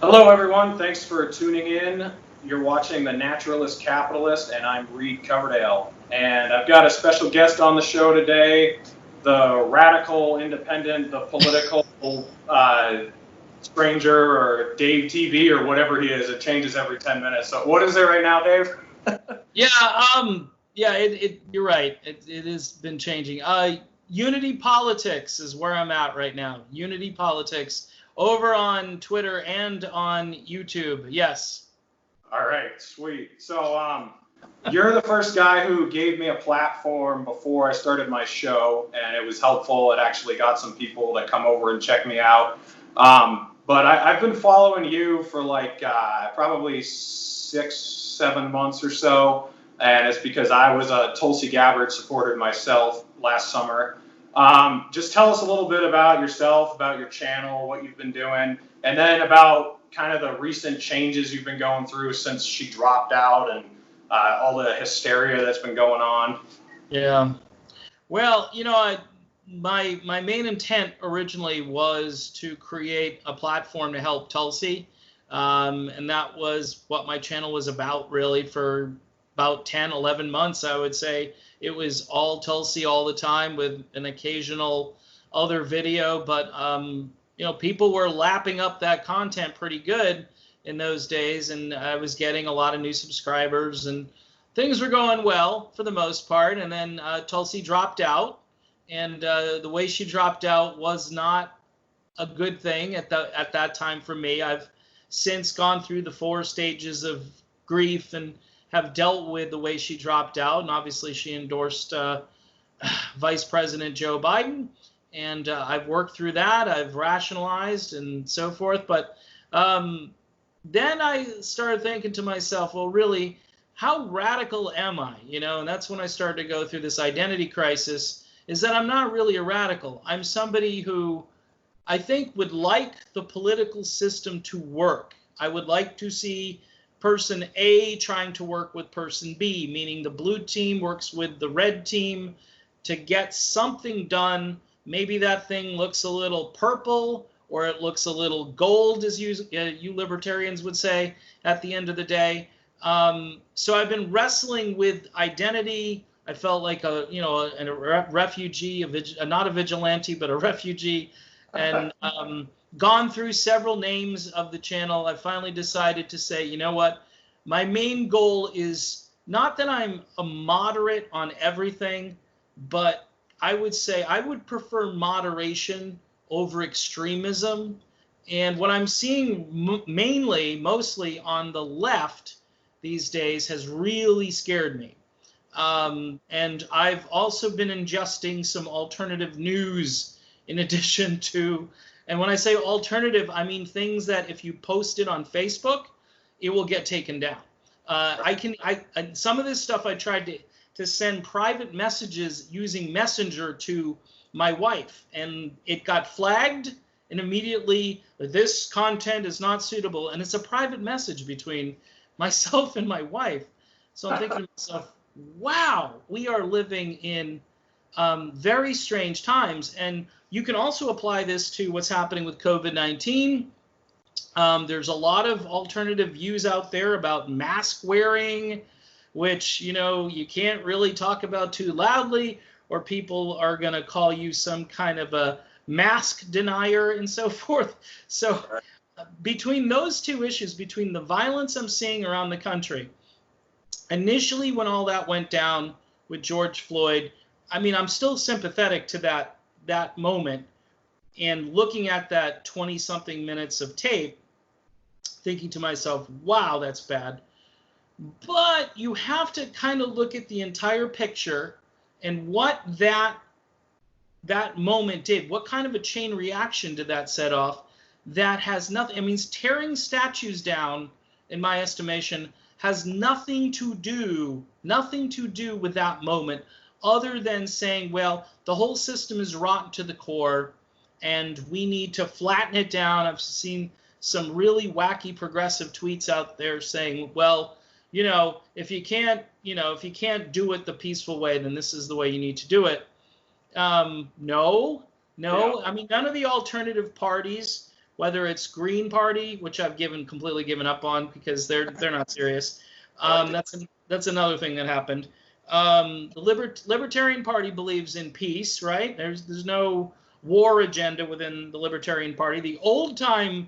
Hello, everyone. Thanks for tuning in. You're watching The Naturalist Capitalist, and I'm Reed Coverdale. And I've got a special guest on the show today, the radical independent, the political stranger, or Dave TV, or whatever he is. It changes every 10 minutes. So what is it right now, Dave? You're right. It has been changing. Unity Politics is where I'm at right now. Unity Politics over on Twitter and on YouTube. Yes. All right, sweet. So you're the first guy who gave me a platform before I started my show, and it was helpful. It actually got some people to come over and check me out. But I've been following you for like probably 6-7 months or so, and it's because I was a Tulsi Gabbard supporter myself last summer. Just tell us a little bit about yourself, about your channel, what you've been doing, and then about kind of the recent changes you've been going through since she dropped out and all the hysteria that's been going on. Yeah. Well, my main intent originally was to create a platform to help Tulsi, and that was what my channel was about really for about 10, 11 months, I would say. It was all Tulsi all the time with an occasional other video, but people were lapping up that content pretty good in those days, and I was getting a lot of new subscribers, and things were going well for the most part. And then Tulsi dropped out, and the way she dropped out was not a good thing at that time for me. I've since gone through the 4 stages of grief and have dealt with the way she dropped out, and obviously she endorsed Vice President Joe Biden, and I've worked through that. I've rationalized and so forth, but then I started thinking to myself, well, really, how radical am I? And that's when I started to go through this identity crisis, is that I'm not really a radical. I'm somebody who I think would like the political system to work. I would like to see person A trying to work with person B, meaning the blue team works with the red team to get something done. Maybe that thing looks a little purple or it looks a little gold, as you libertarians would say at the end of the day. So I've been wrestling with identity. I felt like a refugee, not a vigilante, but a refugee, and gone through several names of the channel. I finally decided to say, you know what? My main goal is not that I'm a moderate on everything, but I would say I would prefer moderation over extremism. And what I'm seeing mostly on the left these days has really scared me. And I've also been ingesting some alternative news in addition to, and when I say alternative, I mean things that if you post it on Facebook, it will get taken down. Some of this stuff I tried to send private messages using Messenger to my wife, and it got flagged, and immediately this content is not suitable, and it's a private message between myself and my wife. So I'm thinking to myself, wow, we are living in very strange times. And you can also apply this to what's happening with COVID-19. There's a lot of alternative views out there about mask wearing, which, you can't really talk about too loudly, or people are going to call you some kind of a mask denier and so forth. So between those two issues, between the violence I'm seeing around the country, initially when all that went down with George Floyd, I mean, I'm still sympathetic to that moment, and looking at that 20-something minutes of tape, thinking to myself, wow, that's bad. But you have to kind of look at the entire picture and what that moment did. What kind of a chain reaction did that set off? That has nothing, tearing statues down, in my estimation, has nothing to do with that moment, other than saying, well, the whole system is rotten to the core and we need to flatten it down. I've seen some really wacky progressive tweets out there saying, well, if you can't do it the peaceful way, then this is the way you need to do it. No. Yeah. None of the alternative parties whether it's Green Party, which I've completely given up on because they're not serious. That's another thing that happened. The Libertarian Party believes in peace, right? There's no war agenda within the Libertarian Party. The old-time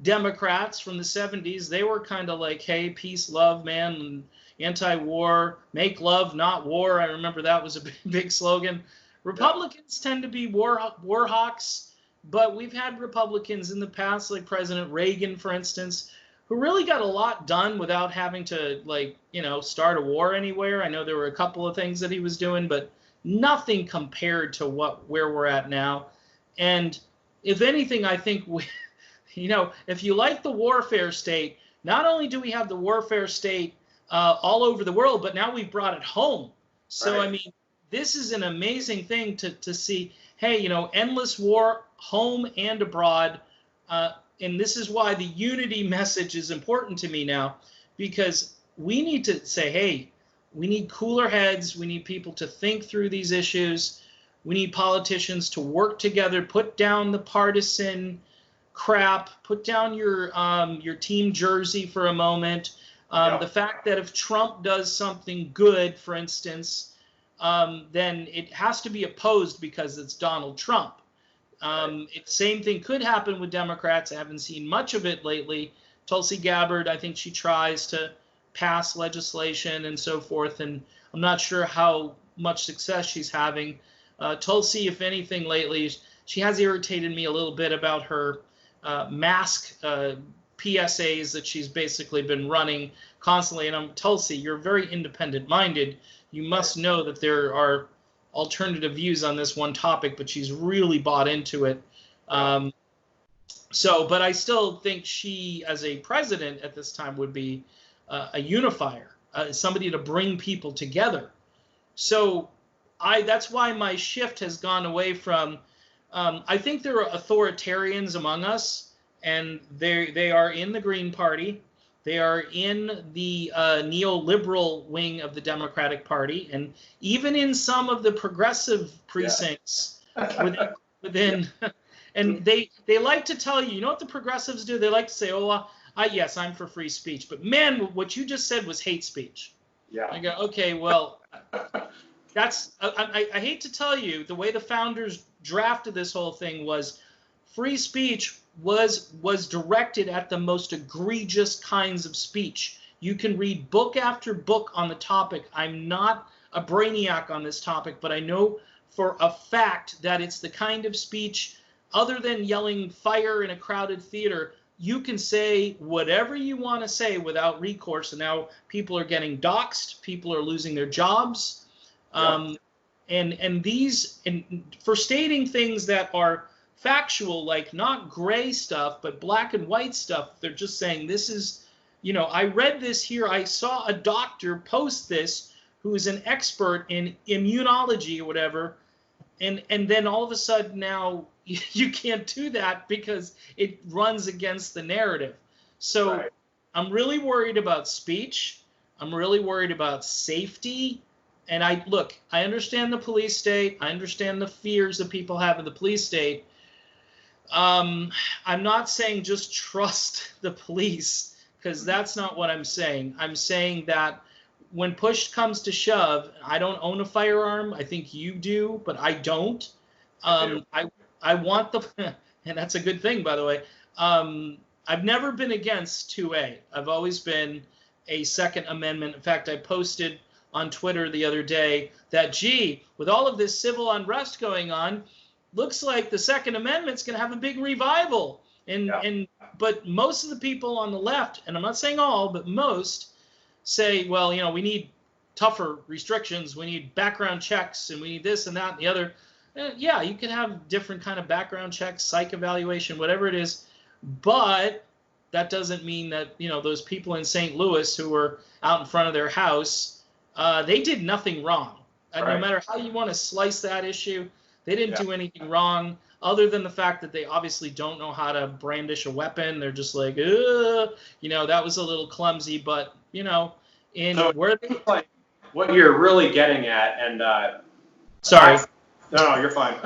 Democrats from the 70s, they were kind of like, hey, peace, love, man, and anti-war, make love, not war. I remember that was a big slogan. Republicans tend to be war hawks, but we've had Republicans in the past, like President Reagan, for instance, who really got a lot done without having to, start a war anywhere. I know there were a couple of things that he was doing, but nothing compared to where we're at now. And if anything, I think if you like the warfare state, not only do we have the warfare state all over the world, but now we've brought it home. So, right. I mean, this is an amazing thing to see, hey, endless war, home and abroad. And this is why the unity message is important to me now, because we need to say, hey, we need cooler heads. We need people to think through these issues. We need politicians to work together, put down the partisan crap, put down your team jersey for a moment. The fact that if Trump does something good, for instance, then it has to be opposed because it's Donald Trump. Same thing could happen with Democrats. I haven't seen much of it lately. Tulsi Gabbard, I think she tries to pass legislation and so forth, and I'm not sure how much success she's having. Tulsi, if anything, lately, she has irritated me a little bit about her mask PSAs that she's basically been running constantly. And Tulsi, you're very independent-minded. You must know that there are alternative views on this one topic, but she's really bought into it. But I still think she, as a president at this time, would be a unifier, somebody to bring people together. So that's why my shift has gone away from, I think there are authoritarians among us, and they are in the Green Party. They are in the neoliberal wing of the Democratic Party, and even in some of the progressive precincts within. And they like to tell you, what the progressives do? They like to say, yes, I'm for free speech. But man, what you just said was hate speech. Yeah. I go, okay, well, I hate to tell you, the way the founders drafted this whole thing was free speech was directed at the most egregious kinds of speech. You can read book after book on the topic. I'm not a brainiac on this topic, but I know for a fact that it's the kind of speech, other than yelling fire in a crowded theater, you can say whatever you want to say without recourse. And now people are getting doxxed. People are losing their jobs. And for stating things that are factual, like not gray stuff, but black and white stuff, they're just saying this is, I read this here. I saw a doctor post this who is an expert in immunology or whatever. And then all of a sudden now you can't do that because it runs against the narrative. So right. I'm really worried about speech. I'm really worried about safety. And I understand the police state. I understand the fears that people have in the police state. I'm not saying just trust the police, because that's not what I'm saying. I'm saying that when push comes to shove, I don't own a firearm. I think you do, but I don't. I want and that's a good thing, by the way. I've never been against 2A. I've always been a Second Amendment. In fact, I posted on Twitter the other day that, with all of this civil unrest going on, looks like the Second Amendment's going to have a big revival. But most of the people on the left, and I'm not saying all, but most, say, well, we need tougher restrictions, we need background checks, and we need this and that and the other. You can have different kind of background checks, psych evaluation, whatever it is, but that doesn't mean that, those people in St. Louis who were out in front of their house, they did nothing wrong. Right. No matter how you want to slice that issue, they didn't do anything wrong, other than the fact that they obviously don't know how to brandish a weapon. They're just like, that was a little clumsy, but, what you're really getting at, and sorry. No, you're fine.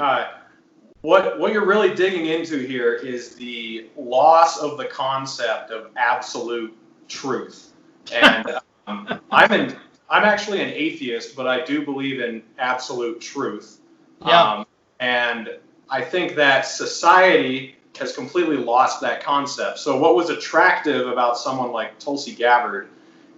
What you're really digging into here is the loss of the concept of absolute truth. And I'm actually an atheist, but I do believe in absolute truth. Yeah. And I think that society has completely lost that concept. So what was attractive about someone like Tulsi Gabbard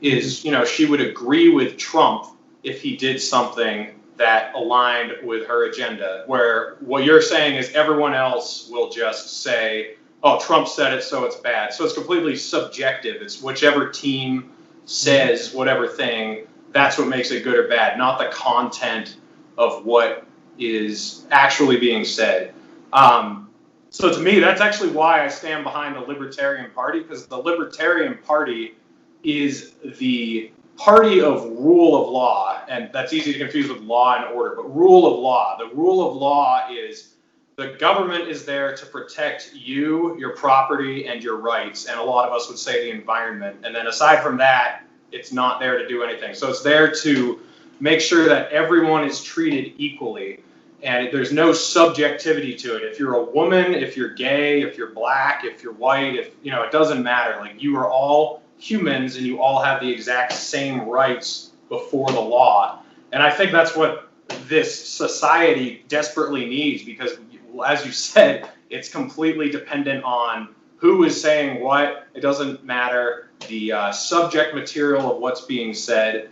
is, she would agree with Trump if he did something that aligned with her agenda, where what you're saying is everyone else will just say, oh, Trump said it, so it's bad. So it's completely subjective. It's whichever team says whatever thing, that's what makes it good or bad, not the content of what is actually being said. So to me, that's actually why I stand behind the Libertarian Party, because the Libertarian Party is the party of rule of law, and that's easy to confuse with law and order, but rule of law. The rule of law is the government is there to protect you, your property, and your rights, and a lot of us would say the environment. And then aside from that, it's not there to do anything. So it's there to make sure that everyone is treated equally, and there's no subjectivity to it. If you're a woman, if you're gay, if you're black, if you're white, if it doesn't matter. Like, you are all humans and you all have the exact same rights before the law. And I think that's what this society desperately needs, because as you said, it's completely dependent on who is saying what. It doesn't matter the subject material of what's being said.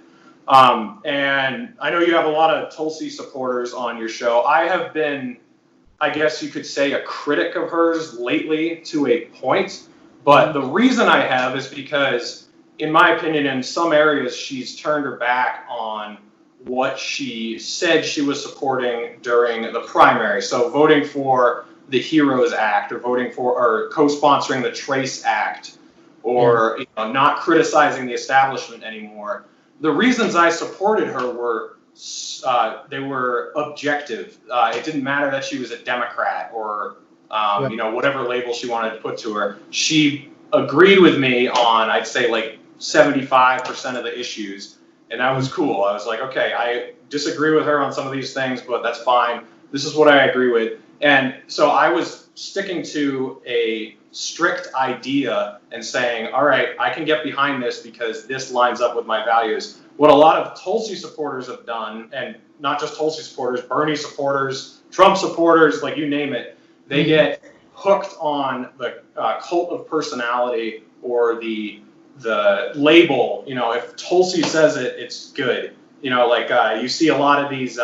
And I know you have a lot of Tulsi supporters on your show. I have been, I guess you could say, a critic of hers lately to a point. But the reason I have is because, in my opinion, in some areas, she's turned her back on what she said she was supporting during the primary. So voting for the HEROES Act, or voting for, or co-sponsoring the TRACE Act, or not criticizing the establishment anymore. The reasons I supported her were they were objective. It didn't matter that she was a Democrat or whatever label she wanted to put to her. She agreed with me on, I'd say, like 75% of the issues, and that was cool. I was like, okay, I disagree with her on some of these things, but that's fine. This is what I agree with. And so I was sticking to a strict idea and saying, all right, I can get behind this because this lines up with my values. What a lot of Tulsi supporters have done, and not just Tulsi supporters, Bernie supporters, Trump supporters, like you name it, they get hooked on the cult of personality or the label. If Tulsi says it, it's good. You see a lot of these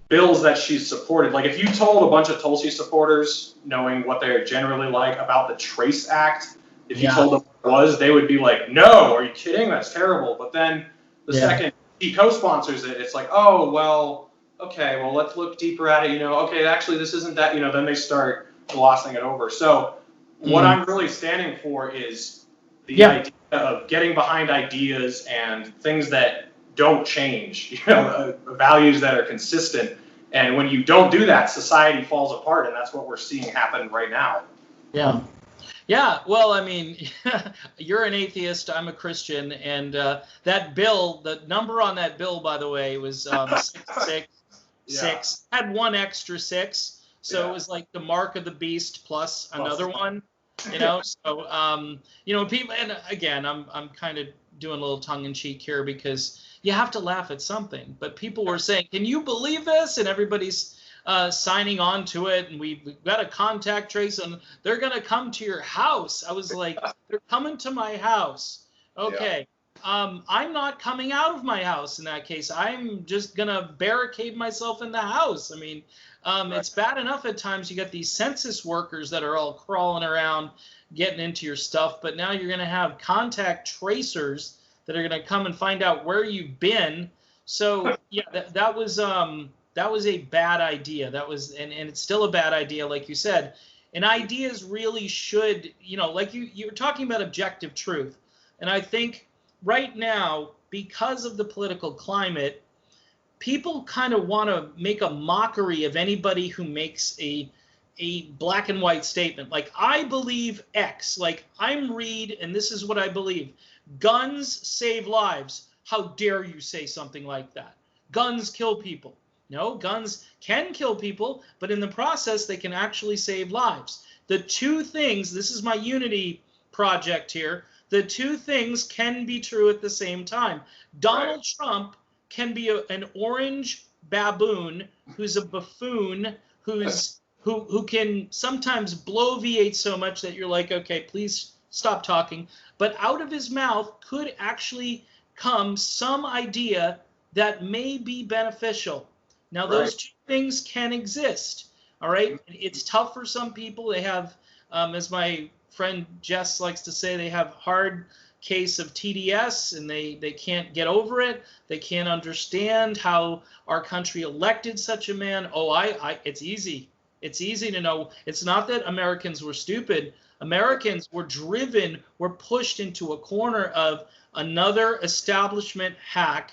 bills that she's supported. Like, if you told a bunch of Tulsi supporters, knowing what they're generally like, about the TRACE Act, if you told them what it was, they would be like, no, are you kidding? That's terrible. But then the second he co-sponsors it, it's like, oh, well, okay, well, let's look deeper at it. Okay, actually, this isn't that, then they start glossing it over. So what I'm really standing for is the idea of getting behind ideas and things that don't change, values that are consistent. And when you don't do that, society falls apart, and that's what we're seeing happen right now. Yeah. Yeah, well, I mean, you're an atheist, I'm a Christian, and that bill, the number on that bill, by the way, was 666, had one extra 6, so it was like the mark of the beast plus another one, So, people, and again, I'm kind of doing a little tongue-in-cheek here because you have to laugh at something, but people were saying, can you believe this? And everybody's signing on to it, and we've got a contact trace, and they're going to come to your house. I was like, they're coming to my house. Okay. I'm not coming out of my house in that case. I'm just going to barricade myself in the house. I mean, it's bad enough at times you get these census workers that are all crawling around getting into your stuff, but now you're going to have contact tracers that are going to come and find out where you've been. So, yeah, that was a bad idea. That was, and it's still a bad idea, like you said. And ideas really should, like you were talking about objective truth. And I think right now, because of the political climate, people kind of want to make a mockery of anybody who makes a black and white statement. Like, I believe X. Like, I'm Reed, and this is what I believe. Guns save lives. How dare you say something like that? Guns kill people. No, guns can kill people, but in the process, they can actually save lives. The two things, this is my unity project here, the two things can be true at the same time. Donald Trump can be an orange baboon who's a buffoon, who can sometimes bloviate so much that you're like, okay, please stop talking. But out of his mouth could actually come some idea that may be beneficial. Now, those two things can exist. All right. It's tough for some people. They have, as my friend Jess likes to say, they have hard case of TDS, and they can't get over it. They can't understand how our country elected such a man. Oh, it's easy. It's easy to know. It's not that Americans were stupid. Americans were driven, were pushed into a corner of another establishment hack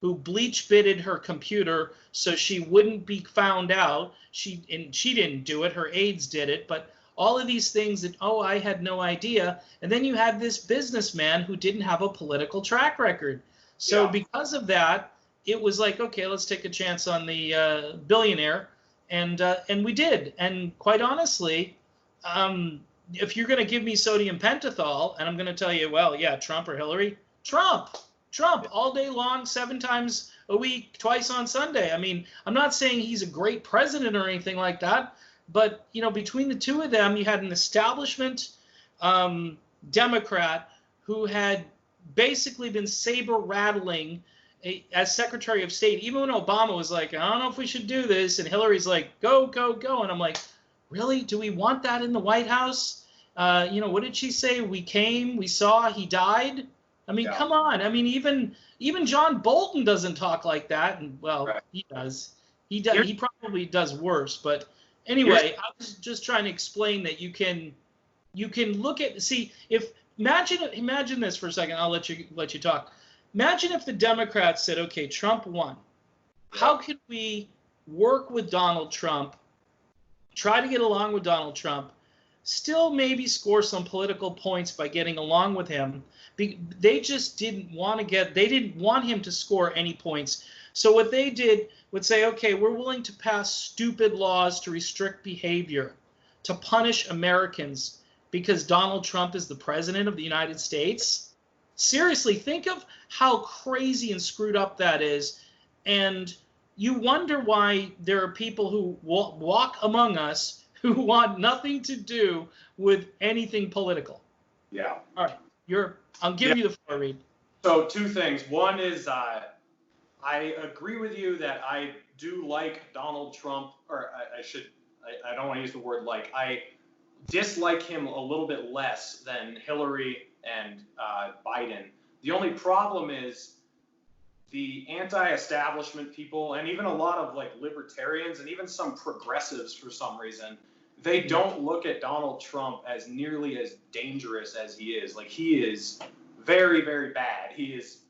who bleach-bitted her computer so she wouldn't be found out. She didn't do it. Her aides did it. But all of these things that, oh, I had no idea. And then you had this businessman who didn't have a political track record. So because of that, it was like, okay, let's take a chance on the billionaire. And we did. And quite honestly, if you're going to give me sodium pentothal, and I'm going to tell you, well, yeah, Trump or Hillary, Trump all day long, 7 times a week, twice on Sunday. I mean, I'm not saying he's a great president or anything like that, but, you know, between the two of them, you had an establishment Democrat who had basically been saber rattling as Secretary of State, even when Obama was like, I don't know if we should do this, and Hillary's like, go, go, go. And I'm like, really? Do we want that in the White House? You know, what did she say? We came, we saw, he died. I mean, come on. I mean, even John Bolton doesn't talk like that. And, well, he does. He probably does worse. But anyway, I was just trying to explain that you can look at, see, if imagine this for a second. I'll let you talk. Imagine if the Democrats said, okay, Trump won. How could we work with Donald Trump, try to get along with Donald Trump, still maybe score some political points by getting along with him? They just didn't want him to score any points. So what they did would say, okay, we're willing to pass stupid laws to restrict behavior, to punish Americans because Donald Trump is the president of the United States. Seriously, think of how crazy and screwed up that is. And you wonder why there are people who walk among us who want nothing to do with anything political. Yeah. All right. I'll give you the floor, Reed. So 2 things. One is I agree with you that I do like Donald Trump, or I don't want to use the word like. I dislike him a little bit less than Hillary and Biden. The only problem is the anti-establishment people, and even a lot of like libertarians and even some progressives for some reason, they don't look at Donald Trump as nearly as dangerous as he is. Like, he is very, very bad. He's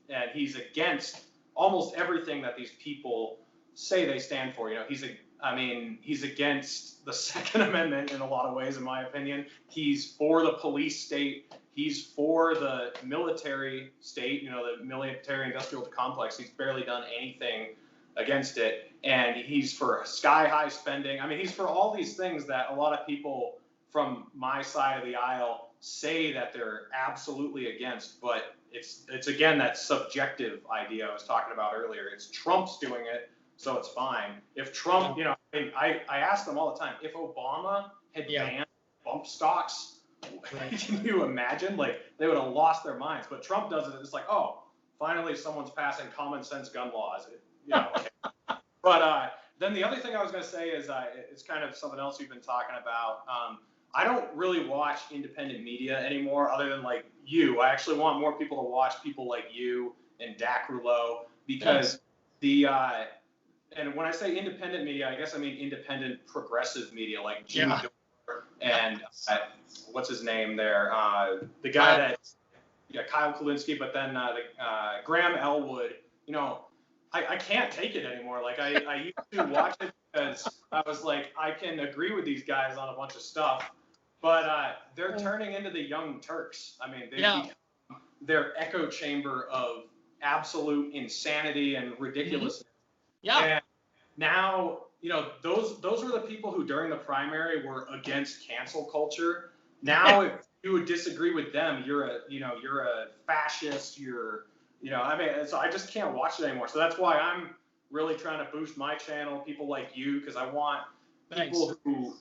against almost everything that these people say they stand for. You know, he's against the Second Amendment in a lot of ways, in my opinion. He's for the police state. He's for the military state, you know, the military-industrial complex. He's barely done anything against it. And he's for sky-high spending. I mean, he's for all these things that a lot of people from my side of the aisle say that they're absolutely against. But it's again, that subjective idea I was talking about earlier. It's Trump's doing it, so it's fine. If Trump, you know, I ask them all the time, if Obama had banned bump stocks, can you imagine? Like, they would have lost their minds. But Trump does it. It's like, oh, finally someone's passing common sense gun laws. You know. But then the other thing I was going to say is it's kind of something else you've been talking about. I don't really watch independent media anymore, other than like you. I actually want more people to watch people like you and Dak Rouleau, because and when I say independent media, I guess I mean independent progressive media, like Jimmy Dore and what's his name there, the guy Kyle Kulinski, but then Graham Elwood. You know, I can't take it anymore. Like, I used to watch it because I was like, I can agree with these guys on a bunch of stuff, but they're turning into the Young Turks. I mean, they become their echo chamber of absolute insanity and ridiculousness. Yeah. And now, those were the people who during the primary were against cancel culture. Now, if you would disagree with them, you're a fascist. So I just can't watch it anymore. So that's why I'm really trying to boost my channel, people like you, because I want people who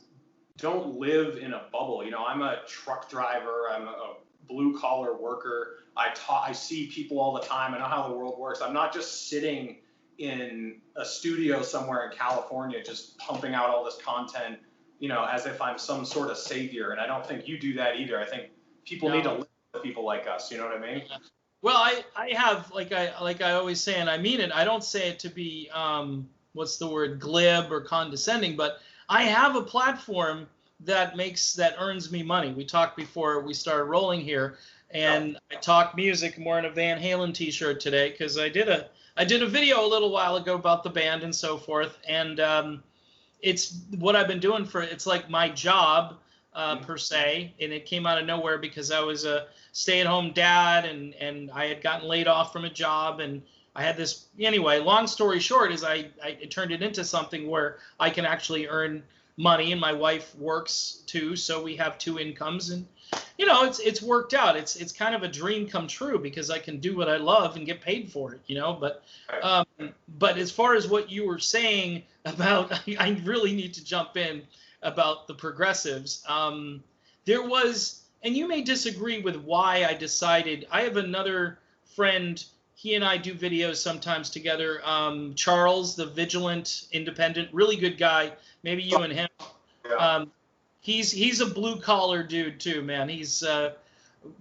don't live in a bubble. I'm a truck driver. I'm a blue collar worker. I see people all the time. I know how the world works. I'm not just sitting in a studio somewhere in California just pumping out all this content, as if I'm some sort of savior. And I don't think you do that either. I think people need to live with people like us. You know what I mean? Well, I have, like I always say, and I mean it, I don't say it to be, what's the word, glib or condescending, but I have a platform that earns me money. We talked before we started rolling here, and I talk music. I'm wearing a Van Halen t-shirt today because I did a video a little while ago about the band and so forth, and it's what I've been doing it's like my job per se, and it came out of nowhere because I was a stay-at-home dad, and I had gotten laid off from a job, and I had this, anyway, long story short is I turned it into something where I can actually earn money, and my wife works too, so we have two incomes, and it's worked out. It's kind of a dream come true because I can do what I love and get paid for it, but as far as what you were saying about, I really need to jump in about the progressives. There was, and you may disagree with why I decided. I have another friend, he and I do videos sometimes together, Charles, the Vigilant Independent, really good guy. Maybe you and him. Yeah. He's a blue collar dude too, man. He's a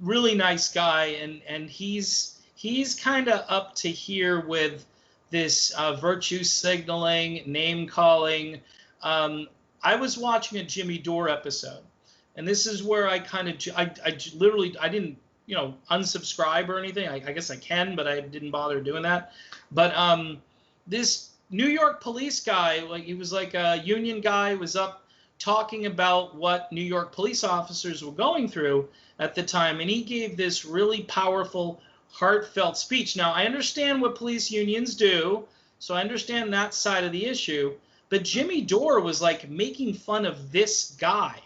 really nice guy, and he's kind of up to here with this virtue signaling, name calling. I was watching a Jimmy Dore episode, and this is where I literally didn't unsubscribe or anything. I guess I can, but I didn't bother doing that. But this New York police guy, he was like a union guy, was up talking about what New York police officers were going through at the time, and he gave this really powerful, heartfelt speech. Now, I understand what police unions do, so I understand that side of the issue, but Jimmy Dore was like making fun of this guy,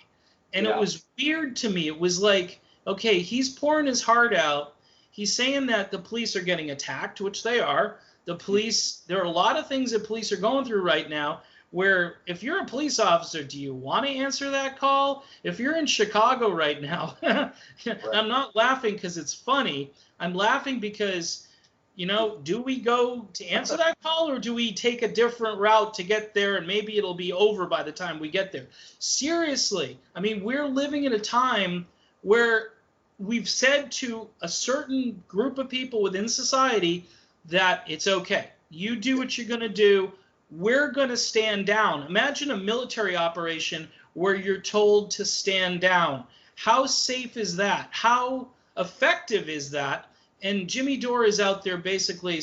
and it was weird to me. It was like, okay, he's pouring his heart out. He's saying that the police are getting attacked, which they are. The police, there are a lot of things that police are going through right now where if you're a police officer, do you want to answer that call? If you're in Chicago right now, I'm not laughing because it's funny. I'm laughing because, do we go to answer that call, or do we take a different route to get there and maybe it'll be over by the time we get there? Seriously, I mean, we're living in a time where we've said to a certain group of people within society that it's okay. You do what you're going to do. We're going to stand down. Imagine a military operation where you're told to stand down. How safe is that? How effective is that? And Jimmy Dore is out there basically,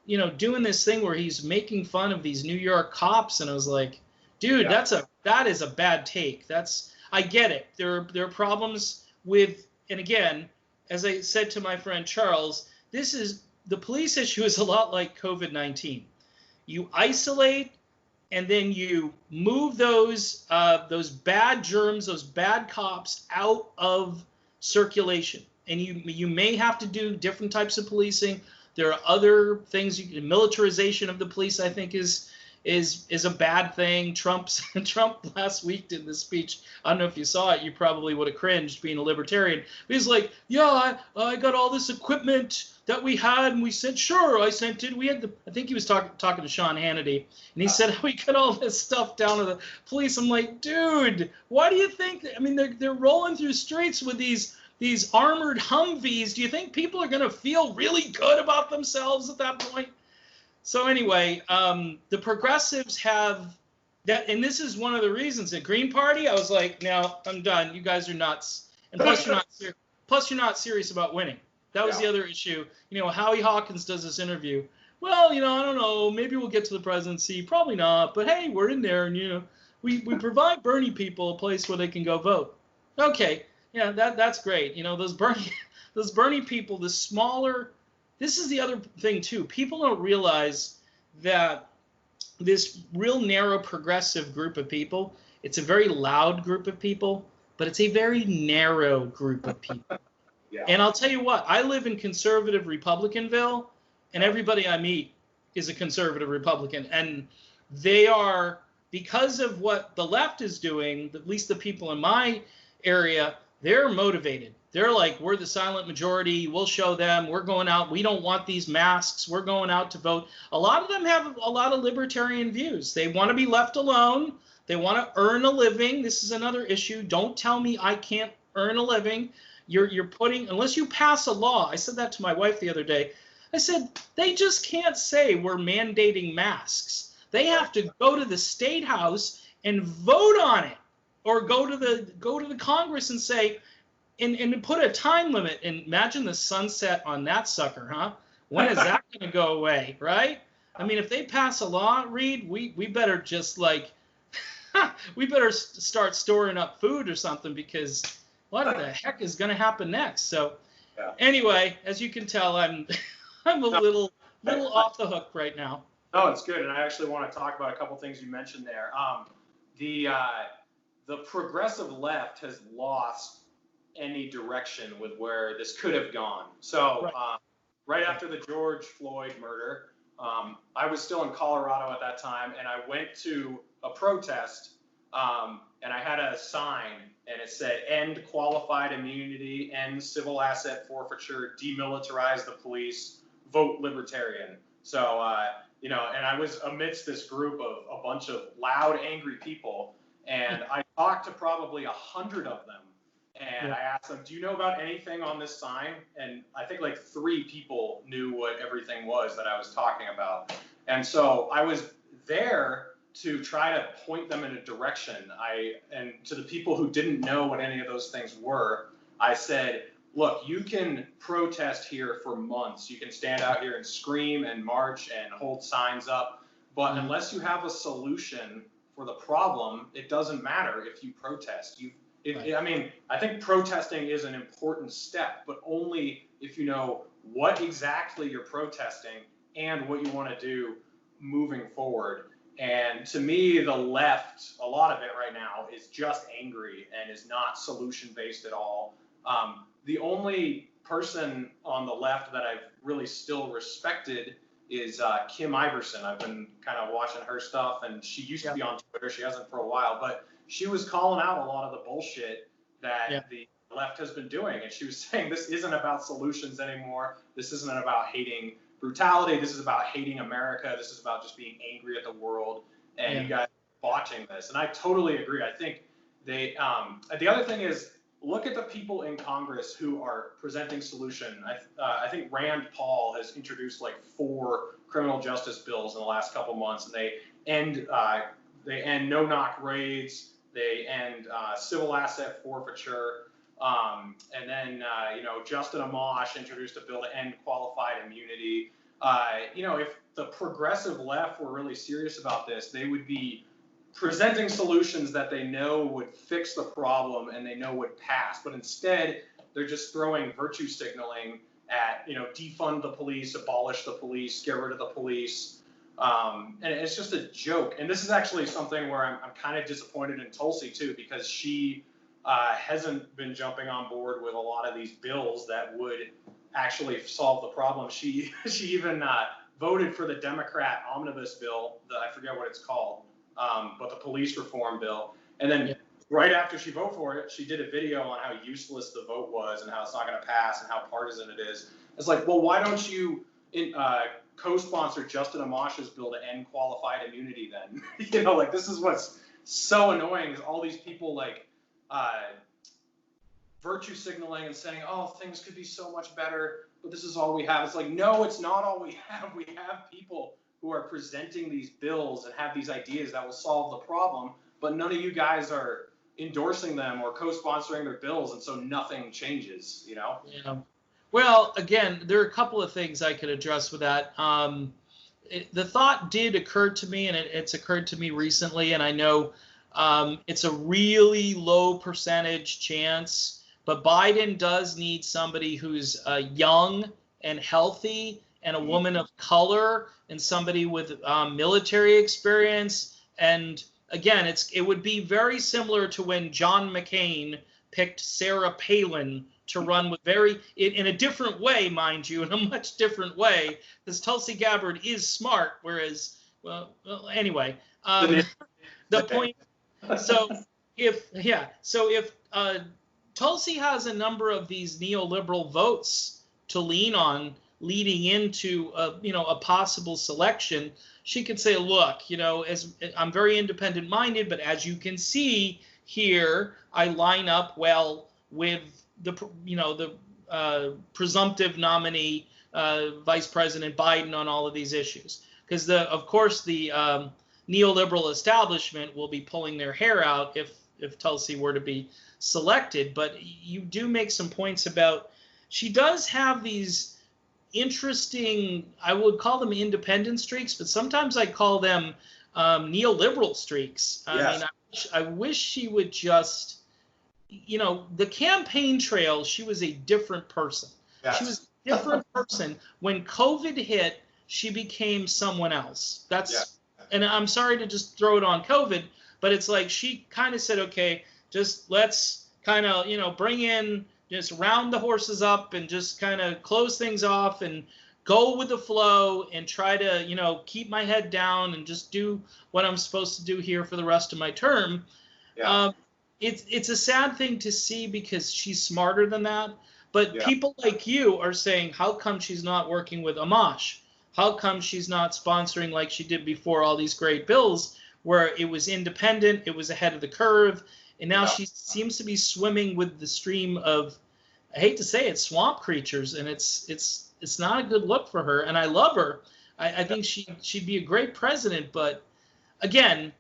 doing this thing where he's making fun of these New York cops, and I was like, dude, that is a bad take. I get it. There are problems with, and again, as I said to my friend Charles, the police issue is a lot like COVID-19. You isolate, and then you move those bad germs, those bad cops out of circulation. And you may have to do different types of policing. There are other things. Militarization of the police, I think, is a bad thing. Trump last week did this speech. I don't know if you saw it. You probably would have cringed being a libertarian. But he's like, yeah, I got all this equipment that we had, and we said, sure, I sent it. We had I think he was talking to Sean Hannity, and he said, we got all this stuff down to the police. I'm like, dude, why do you think? I mean, they're rolling through streets with these armored Humvees. Do you think people are going to feel really good about themselves at that point? So anyway, the progressives have that, and this is one of the reasons. The Green Party, I was like, no, I'm done. You guys are nuts, and plus you're not serious about winning. That was the other issue. Howie Hawkins does this interview. Well, I don't know. Maybe we'll get to the presidency. Probably not. But hey, we're in there, and we provide Bernie people a place where they can go vote. Okay, yeah, that's great. Those Bernie people, the smaller. This is the other thing too. People don't realize that this real narrow progressive group of people. It's a very loud group of people, but it's a very narrow group of people. Yeah. And I'll tell you what, I live in conservative Republicanville, and everybody I meet is a conservative Republican. And they are, because of what the left is doing, at least the people in my area, they're motivated. They're like, we're the silent majority. We'll show them. We're going out. We don't want these masks. We're going out to vote. A lot of them have a lot of libertarian views. They want to be left alone. They want to earn a living. This is another issue. Don't tell me I can't earn a living. You're putting, unless you pass a law. I said that to my wife the other day. I said, they just can't say we're mandating masks. They have to go to the state house and vote on it, or go to the Congress and say, and put a time limit. And imagine the sunset on that sucker, huh? When is that going to go away, right? I mean, if they pass a law, Reed, we better just like, we better start storing up food or something, because what the heck is going to happen next? So anyway, as you can tell, I'm a little off the hook right now. No, it's good, and I actually want to talk about a couple things you mentioned there. The progressive left has lost any direction with where this could have gone. So right after the George Floyd murder, I was still in Colorado at that time, and I went to a protest, and I had a sign, and it said, "End qualified immunity, end civil asset forfeiture, demilitarize the police, vote Libertarian." So, and I was amidst this group of a bunch of loud, angry people, and I talked to probably 100 of them. And I asked them, "Do you know about anything on this sign?" And I think like 3 people knew what everything was that I was talking about. And so I was there to try to point them in a direction. And to the people who didn't know what any of those things were, I said, look, you can protest here for months. You can stand out here and scream and march and hold signs up. But unless you have a solution for the problem, it doesn't matter if you protest. I mean, I think protesting is an important step, but only if you know what exactly you're protesting and what you want to do moving forward. And to me, the left, a lot of it right now, is just angry and is not solution-based at all. The only person on the left that I've really still respected is Kim Iverson. I've been kind of watching her stuff, and she used to be on Twitter. She hasn't for a while, but she was calling out a lot of the bullshit that the left has been doing. And she was saying, this isn't about solutions anymore. This isn't about hating brutality. This is about hating America. This is about just being angry at the world. And you guys are watching this. And I totally agree. I think the other thing is, look at the people in Congress who are presenting solution. I think Rand Paul has introduced like 4 criminal justice bills in the last couple months, and they end no-knock raids. They end civil asset forfeiture. And then, Justin Amash introduced a bill to end qualified immunity. If the progressive left were really serious about this, they would be presenting solutions that they know would fix the problem and they know would pass. But instead, they're just throwing virtue signaling at, defund the police, abolish the police, get rid of the police. And it's just a joke. And this is actually something where I'm kind of disappointed in Tulsi, too, because she hasn't been jumping on board with a lot of these bills that would actually solve the problem. She even voted for the Democrat omnibus bill, I forget what it's called, but the police reform bill. And then right after she voted for it, she did a video on how useless the vote was and how it's not going to pass and how partisan it is. It's like, well, why don't you co-sponsor Justin Amash's bill to end qualified immunity then? This is what's so annoying, is all these people virtue signaling and saying, oh, things could be so much better, but this is all we have. It's like, no, it's not all we have. We have people who are presenting these bills and have these ideas that will solve the problem, but none of you guys are endorsing them or co-sponsoring their bills, and so nothing changes, Yeah. Well, again, there are a couple of things I could address with that. The thought did occur to me, and it's occurred to me recently, and I know it's a really low percentage chance, but Biden does need somebody who's young and healthy and a woman of color and somebody with military experience. And again, it would be very similar to when John McCain picked Sarah Palin to run with in a different way, mind you, in a much different way, because Tulsi Gabbard is smart, whereas, well anyway, the point. So if Tulsi has a number of these neoliberal votes to lean on leading into a possible selection, she could say, look, as I'm very independent minded, but as you can see here, I line up well with the presumptive nominee, Vice President Biden, on all of these issues, because of course the neoliberal establishment will be pulling their hair out if Tulsi were to be selected. But you do make some points about, she does have these interesting, I would call them independent streaks, but sometimes I call them neoliberal streaks. I mean, I wish she would just, the campaign trail, she was a different person. Yes. She was a different person. When COVID hit, she became someone else. And I'm sorry to just throw it on COVID, but it's like she kind of said, okay, just let's kind of, bring in, just round the horses up and just kind of close things off and go with the flow and try to, keep my head down and just do what I'm supposed to do here for the rest of my term. Yeah. It's a sad thing to see because she's smarter than that. But people like you are saying, how come she's not working with Amash? How come she's not sponsoring like she did before all these great bills where it was independent, it was ahead of the curve, and now she seems to be swimming with the stream of, I hate to say it, swamp creatures, and it's not a good look for her. And I love her. I think she'd be a great president, but again,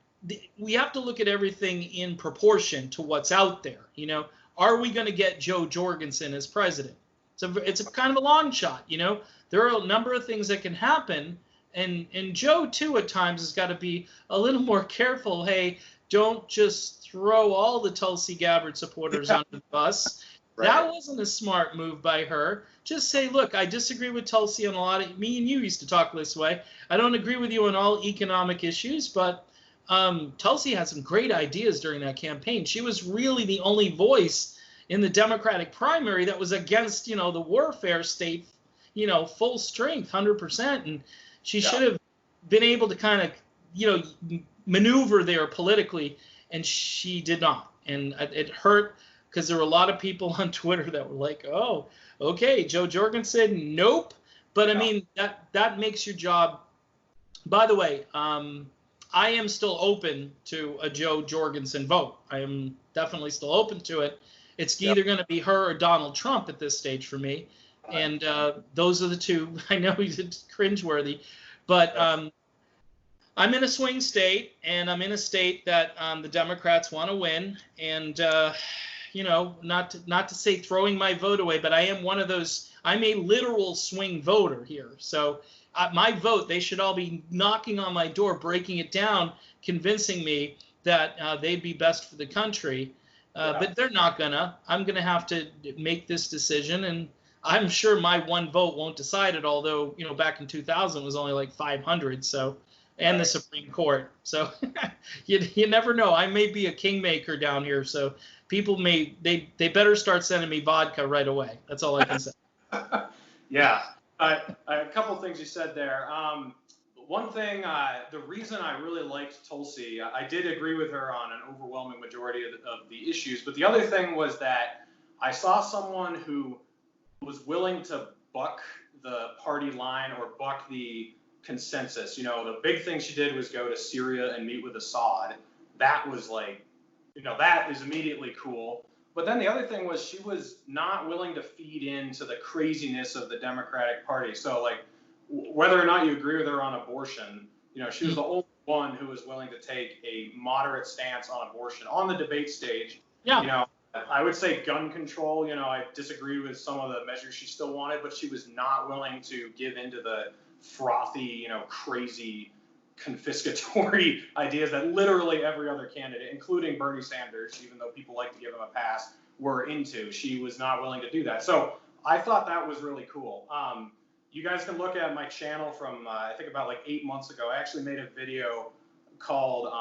we have to look at everything in proportion to what's out there. Are we going to get Joe Jorgensen as president? It's a kind of a long shot. There are a number of things that can happen, and Joe too at times has got to be a little more careful. Hey, don't just throw all the Tulsi Gabbard supporters under the bus. Right. That wasn't a smart move by her. Just say, look, I disagree with Tulsi on a lot of, me and you used to talk this way. I don't agree with you on all economic issues, but Tulsi had some great ideas during that campaign. She was really the only voice in the Democratic primary that was against, the warfare state, full strength, 100%. And she should have been able to kind of, maneuver there politically, and she did not. And it hurt because there were a lot of people on Twitter that were like, oh, okay, Joe Jorgensen, nope. But I mean, that makes your job. By the way, I am still open to a Joe Jorgensen vote. I am definitely still open to it. It's either going to be her or Donald Trump at this stage for me. And those are the two. I know it's cringeworthy, but I'm in a swing state, and I'm in a state that the Democrats want to win. And, not to say throwing my vote away, but I am one of those. I'm a literal swing voter here. So my vote, they should all be knocking on my door, breaking it down, convincing me that they'd be best for the country. But they're not gonna. I'm gonna have to make this decision, and I'm sure my one vote won't decide it. Although back in 2000 it was only like 500. So, and the Supreme Court. So, you never know. I may be a kingmaker down here. So people they better start sending me vodka right away. That's all I can say. A couple things you said there. One thing, the reason I really liked Tulsi, I did agree with her on an overwhelming majority of the issues, but the other thing was that I saw someone who was willing to buck the party line or buck the consensus. The big thing she did was go to Syria and meet with Assad. That was like, that is immediately cool. But then the other thing was she was not willing to feed into the craziness of the Democratic Party. So like, whether or not you agree with her on abortion, she was the only one who was willing to take a moderate stance on abortion on the debate stage. Yeah. I would say gun control, I disagreed with some of the measures she still wanted, but she was not willing to give into the frothy, crazy confiscatory ideas that literally every other candidate, including Bernie Sanders, even though people like to give him a pass, were into. She was not willing to do that. So I thought that was really cool. you guys can look at my channel from I think about like 8 months ago. I actually made a video called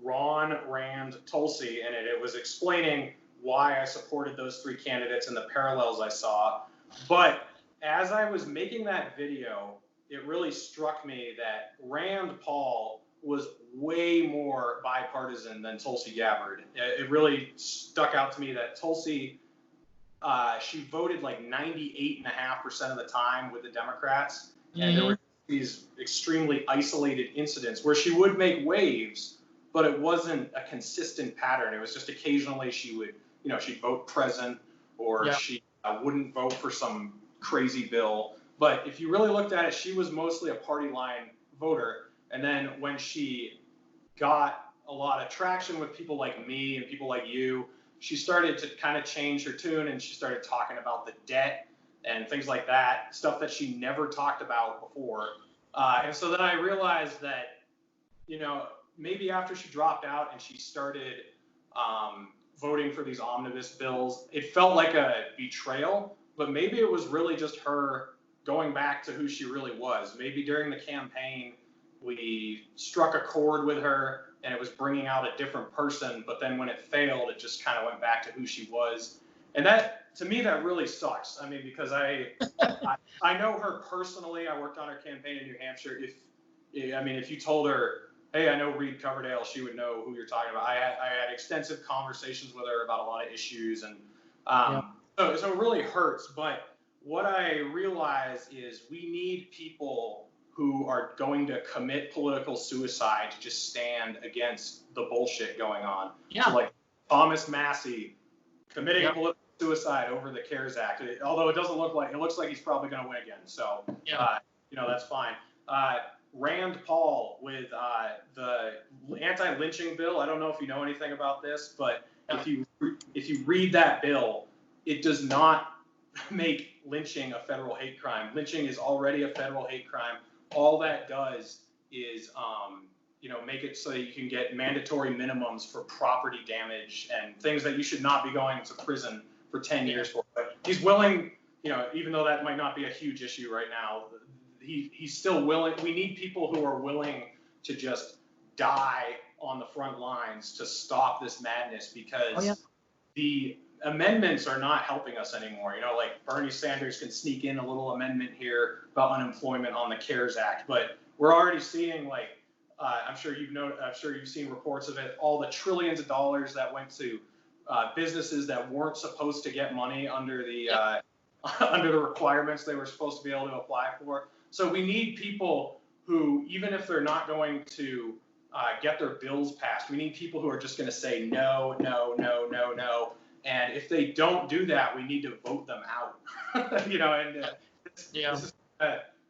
Ron, Rand, Tulsi, and it was explaining why I supported those three candidates and the parallels I saw. But as I was making that video, it really struck me that Rand Paul was way more bipartisan than Tulsi Gabbard. It really stuck out to me that Tulsi, she voted like 98.5% of the time with the Democrats, and there were these extremely isolated incidents where she would make waves, but it wasn't a consistent pattern. It was just occasionally she would, she'd vote present, or she wouldn't vote for some crazy bill. But if you really looked at it, she was mostly a party line voter. And then when she got a lot of traction with people like me and people like you, she started to kind of change her tune, and she started talking about the debt and things like that, stuff that she never talked about before. And so then I realized that, maybe after she dropped out and she started voting for these omnibus bills, it felt like a betrayal, but maybe it was really just her going back to who she really was. Maybe during the campaign, we struck a chord with her and it was bringing out a different person, but then when it failed, it just kind of went back to who she was. And that, to me, that really sucks. I mean, because I know her personally. I worked on her campaign in New Hampshire. If you told her, hey, I know Reed Coverdale, she would know who you're talking about. I had extensive conversations with her about a lot of issues, and so it really hurts. But what I realize is we need people who are going to commit political suicide to just stand against the bullshit going on. Yeah. So like Thomas Massey committing political suicide over the CARES Act. Although it looks like he's probably going to win again. So, that's fine. Rand Paul with the anti-lynching bill. I don't know if you know anything about this, but if you read that bill, it does not make lynching a federal hate crime. Lynching is already a federal hate crime. All that does is, make it so that you can get mandatory minimums for property damage and things that you should not be going to prison for 10 years for. But he's willing, even though that might not be a huge issue right now, he's still willing. We need people who are willing to just die on the front lines to stop this madness, because the amendments are not helping us anymore. Like Bernie Sanders can sneak in a little amendment here about unemployment on the CARES Act, but we're already seeing, like, I'm sure you've seen reports of it, all the trillions of dollars that went to businesses that weren't supposed to get money under the under the requirements they were supposed to be able to apply for. So we need people who, even if they're not going to get their bills passed, we need people who are just going to say no, no, no, no, no. And if they don't do that, we need to vote them out.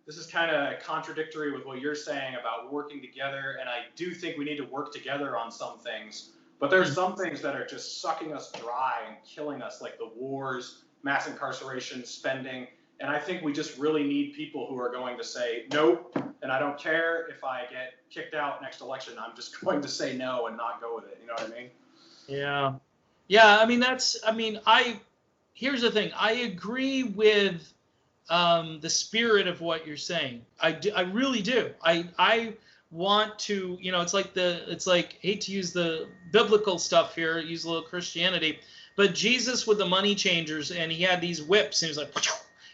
This is kind of contradictory with what you're saying about working together. And I do think we need to work together on some things. But there's some things that are just sucking us dry and killing us, like the wars, mass incarceration, spending. And I think we just really need people who are going to say, nope, and I don't care if I get kicked out next election. I'm just going to say no and not go with it. You know what I mean? Yeah. Yeah, here's the thing. I agree with the spirit of what you're saying. I really do. I want to, it's like, hate to use the biblical stuff here, use a little Christianity, but Jesus with the money changers, and he had these whips, and he was like,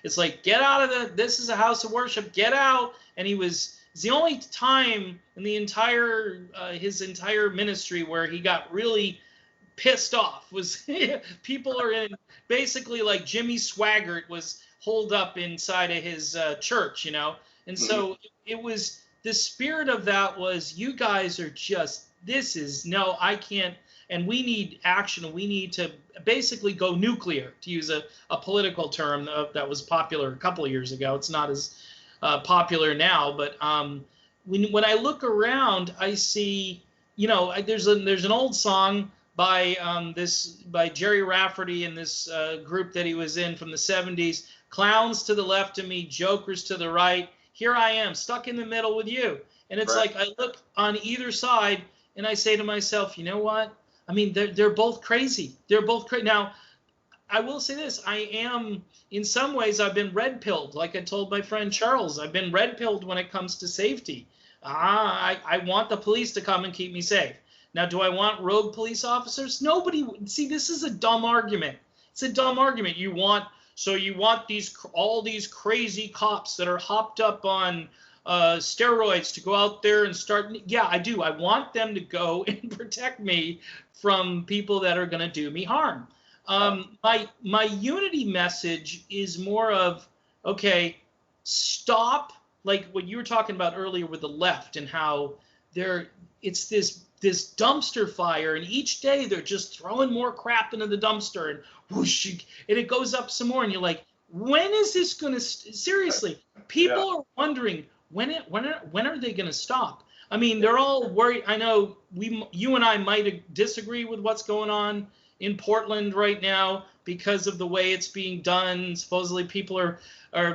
it's like, get out of this is a house of worship, get out. And it's the only time in the entire, his entire ministry where he got really pissed off was people are in, basically like Jimmy Swaggart was holed up inside of his church, and so it was, the spirit of that was, you guys are just, I can't, and we need action. We need to basically go nuclear, to use a political term that was popular a couple of years ago. It's not as popular now, but when I look around, I see, there's an old song by Jerry Rafferty and this group that he was in from the 70s, clowns to the left of me, jokers to the right, here I am stuck in the middle with you. And it's like, I look on either side and I say to myself, you know what? I mean, they're both crazy. They're both crazy. Now, I will say this. I am, in some ways, I've been red-pilled. Like I told my friend Charles, I've been red-pilled when it comes to safety. I want the police to come and keep me safe. Now, do I want rogue police officers? Nobody. See, this is a dumb argument. It's a dumb argument. You want all these crazy cops that are hopped up on steroids to go out there and start. Yeah, I do. I want them to go and protect me from people that are going to do me harm. My unity message is more of, okay, stop, like what you were talking about earlier with the left and how it's this dumpster fire, and each day they're just throwing more crap into the dumpster, and whoosh, and it goes up some more, and you're like, when is this going to seriously? People are wondering when are they going to stop? I mean, they're all worried. I know you and I might disagree with what's going on in Portland right now because of the way it's being done. Supposedly people are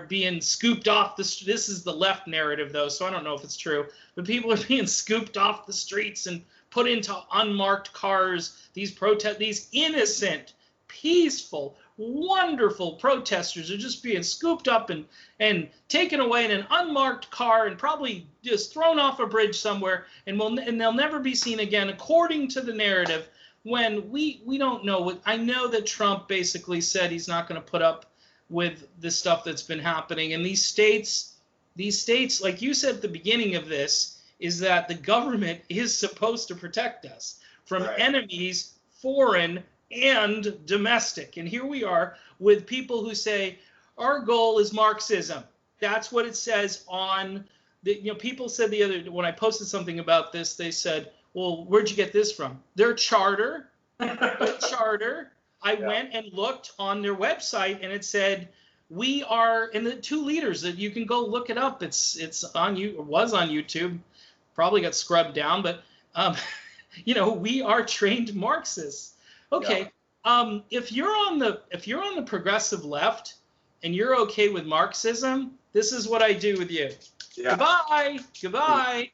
being scooped off the street. This is the left narrative, though, so I don't know if it's true. But people are being scooped off the streets and put into unmarked cars. These innocent, peaceful, wonderful protesters are just being scooped up and taken away in an unmarked car and probably just thrown off a bridge somewhere, and they'll never be seen again, according to the narrative. When we don't know what, I know that Trump basically said he's not going to put up with the stuff that's been happening. And these states, like you said at the beginning of this, is that the government is supposed to protect us from enemies, foreign and domestic. And here we are with people who say our goal is Marxism. That's what it says on the, people said when I posted something about this, they said, well, where'd you get this from? Their charter. I went and looked on their website, and it said, we are, and the two leaders that you can go look it up. It's on you, was on YouTube, probably got scrubbed down, but we are trained Marxists. Okay, if you're on the progressive left and you're okay with Marxism, this is what I do with you. Yeah. Goodbye.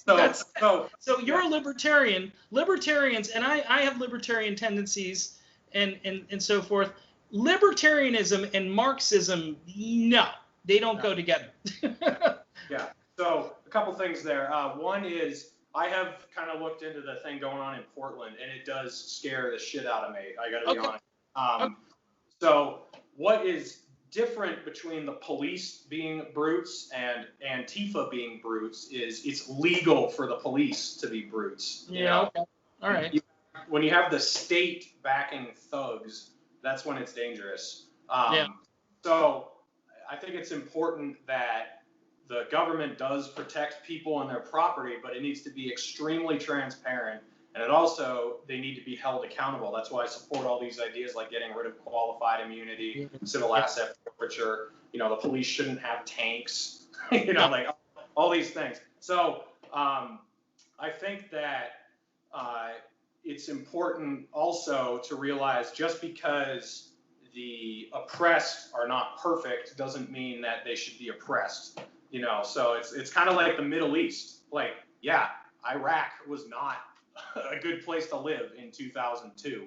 So you're a libertarian. Libertarians, and I have libertarian tendencies and so forth. Libertarianism and Marxism, no, they don't go together. Yeah. So a couple things there. One is I have kind of looked into the thing going on in Portland, and it does scare the shit out of me. I got to be honest. So what is different between the police being brutes and Antifa being brutes is it's legal for the police to be brutes. Yeah. Okay. All right. When you have the state backing thugs, that's when it's dangerous. So I think it's important that the government does protect people and their property, but it needs to be extremely transparent. And they need to be held accountable. That's why I support all these ideas like getting rid of qualified immunity, civil asset forfeiture. The police shouldn't have tanks. Like all these things. So I think that it's important also to realize just because the oppressed are not perfect doesn't mean that they should be oppressed. So it's kind of like the Middle East. Like, yeah, Iraq was not a good place to live in 2002,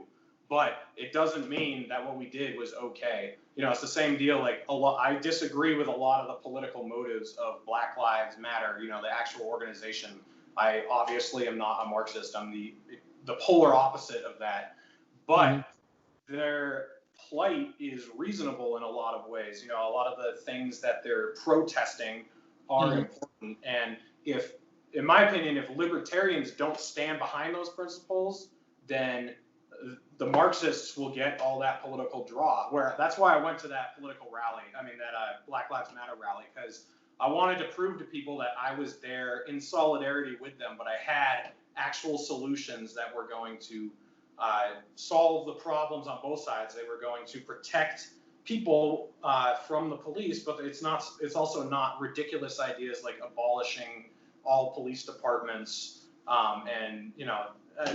but it doesn't mean that what we did was okay. It's the same deal. Like I disagree with a lot of the political motives of Black Lives Matter. The actual organization. I obviously am not a Marxist. I'm the polar opposite of that. But their plight is reasonable in a lot of ways. A lot of the things that they're protesting are important, and in my opinion, if libertarians don't stand behind those principles, then the Marxists will get all that political draw. That's why I went to that political rally. That Black Lives Matter rally, because I wanted to prove to people that I was there in solidarity with them, but I had actual solutions that were going to solve the problems on both sides. They were going to protect people from the police, but it's also not ridiculous ideas like abolishing all police departments,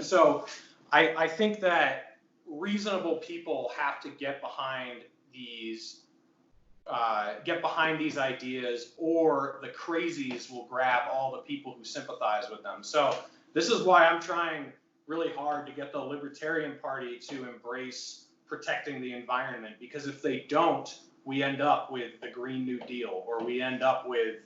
so I think that reasonable people have to get behind these ideas, or the crazies will grab all the people who sympathize with them. So this is why I'm trying really hard to get the Libertarian Party to embrace protecting the environment, because if they don't, we end up with the Green New Deal, or we end up with,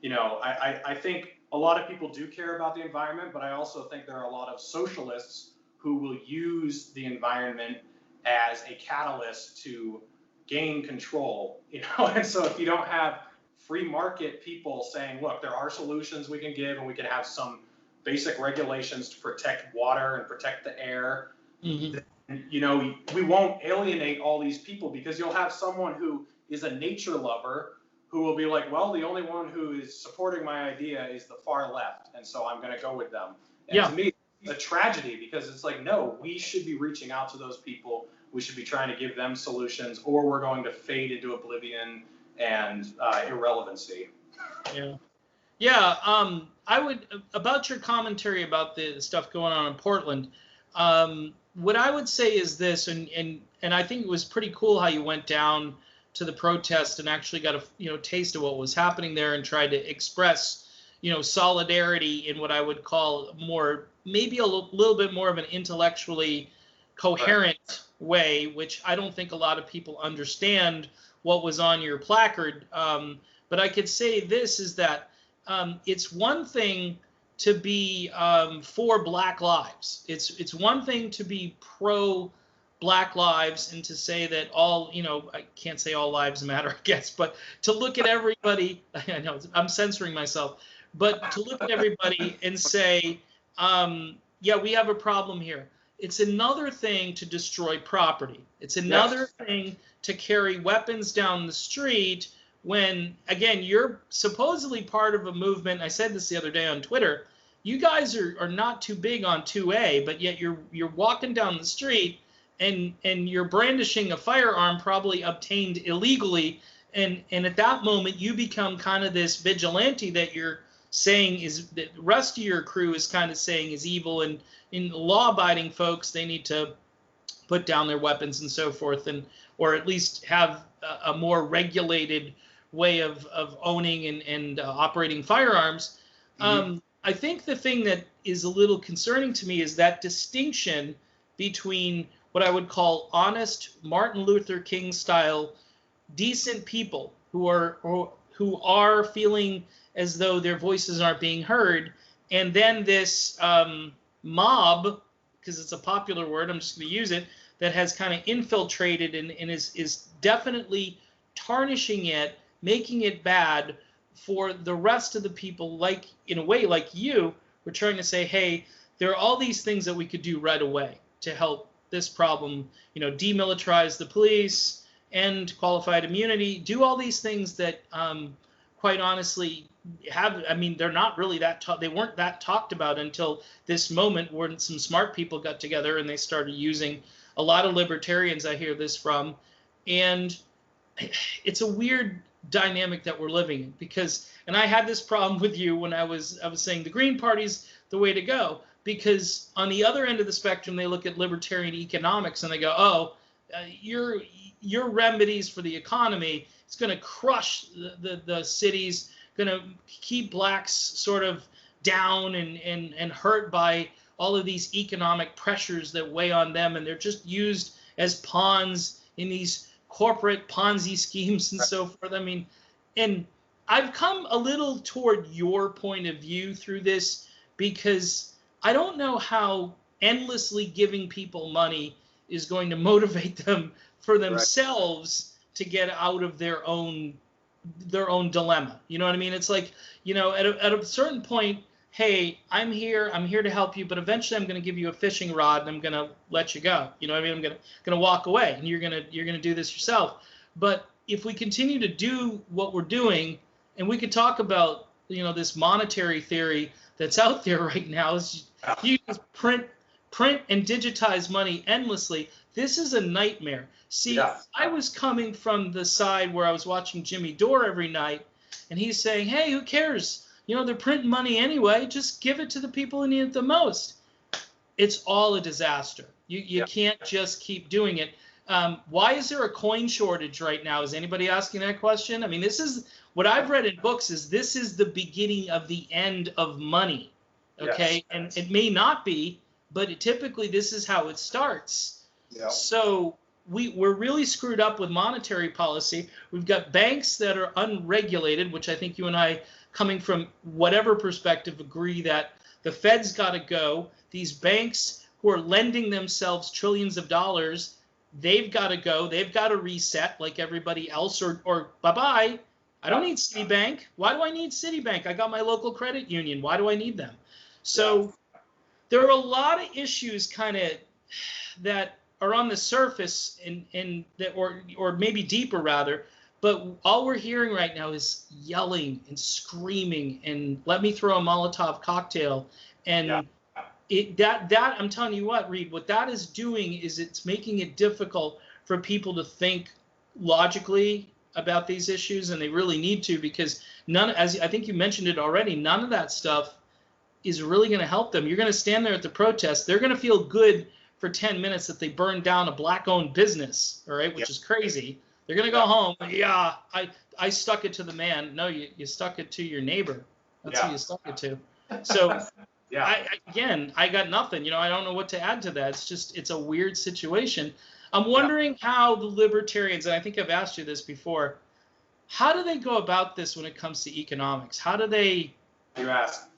I think a lot of people do care about the environment, but I also think there are a lot of socialists who will use the environment as a catalyst to gain control, and so if you don't have free market people saying, look, there are solutions we can give, and we can have some basic regulations to protect water and protect the air, Mm-hmm. we won't alienate all these people, because you'll have someone who is a nature lover who will be like, well, the only one who is supporting my idea is the far left, and so I'm going to go with them. And to me, it's a tragedy, because it's like, no, we should be reaching out to those people. We should be trying to give them solutions, or we're going to fade into oblivion and irrelevancy. Yeah. I would, about your commentary about the stuff going on in Portland, what I would say is this, and I think it was pretty cool how you went down to the protest and actually got a taste of what was happening there, and tried to express solidarity in what I would call maybe a little bit more of an intellectually coherent way, which I don't think a lot of people understand what was on your placard. But I could say this is that it's one thing to be for Black lives. It's one thing to be pro Black lives and to say that all, I can't say all lives matter, I guess, but to look at everybody, I know I'm censoring myself, but to look at everybody and say, yeah, we have a problem here. It's another thing to destroy property. It's another thing to carry weapons down the street when, again, you're supposedly part of a movement. I said this the other day on Twitter. You guys are not too big on 2A, but yet you're walking down the street and you're brandishing a firearm probably obtained illegally, and at that moment you become kind of this vigilante that you're saying is that the rest of your crew is kind of saying is evil, and in law-abiding folks, they need to put down their weapons and so forth, or at least have a more regulated way of owning and operating firearms. Mm-hmm. I think the thing that is a little concerning to me is that distinction between what I would call honest Martin Luther King style decent people who are feeling as though their voices aren't being heard, and then this mob, because it's a popular word, I'm just going to use it, that has kind of infiltrated and is definitely tarnishing it, making it bad for the rest of the people, like in a way like you, we're trying to say, hey, there are all these things that we could do right away to help this problem, demilitarize the police, end qualified immunity, do all these things that quite honestly they're not really they weren't that talked about until this moment when some smart people got together and they started using a lot of libertarians, I hear this from, and it's a weird dynamic that we're living in, because, and I had this problem with you when I was saying the Green Party's the way to go, because on the other end of the spectrum they look at libertarian economics and they go, your remedies for the economy, it's going to crush the cities, going to keep blacks sort of down and hurt by all of these economic pressures that weigh on them, and they're just used as pawns in these corporate Ponzi schemes and so forth. I mean, and I've come a little toward your point of view through this, because I don't know how endlessly giving people money is going to motivate them for themselves to get out of their own dilemma. You know what I mean? It's like, at a certain point, hey, I'm here to help you, but eventually I'm going to give you a fishing rod and I'm going to let you go. You know what I mean? I'm going to walk away and you're going to do this yourself. But if we continue to do what we're doing, and we could talk about, this monetary theory that's out there right now, is you just print and digitize money endlessly. This is a nightmare. See, I was coming from the side where I was watching Jimmy Dore every night, and he's saying, hey, who cares? They're printing money anyway. Just give it to the people who need it the most. It's all a disaster. You can't just keep doing it. Why is there a coin shortage right now? Is anybody asking that question? I mean, this is what I've read in books, is this is the beginning of the end of money. Okay, and it may not be, but typically this is how it starts. Yep. So we're really screwed up with monetary policy. We've got banks that are unregulated, which I think you and I, coming from whatever perspective, agree that the Fed's got to go. These banks who are lending themselves trillions of dollars, they've got to go. They've got to reset like everybody else, or bye-bye. I don't need Citibank. Why do I need Citibank? I got my local credit union. Why do I need them? So there are a lot of issues kind of that are on the surface and that, or maybe deeper rather, but all we're hearing right now is yelling and screaming and let me throw a Molotov cocktail. And that I'm telling you what, Reed, what that is doing is it's making it difficult for people to think logically about these issues, and they really need to, because as I think you mentioned it already, none of that stuff is really going to help them. You're going to stand there at the protest. They're going to feel good for 10 minutes that they burned down a black-owned business, all right, which is crazy. They're going to go home. Yeah, I stuck it to the man. No, you stuck it to your neighbor. That's who you stuck it to. So, I got nothing. I don't know what to add to that. It's a weird situation. I'm wondering how the libertarians, and I think I've asked you this before, how do they go about this when it comes to economics? How do they? You asked.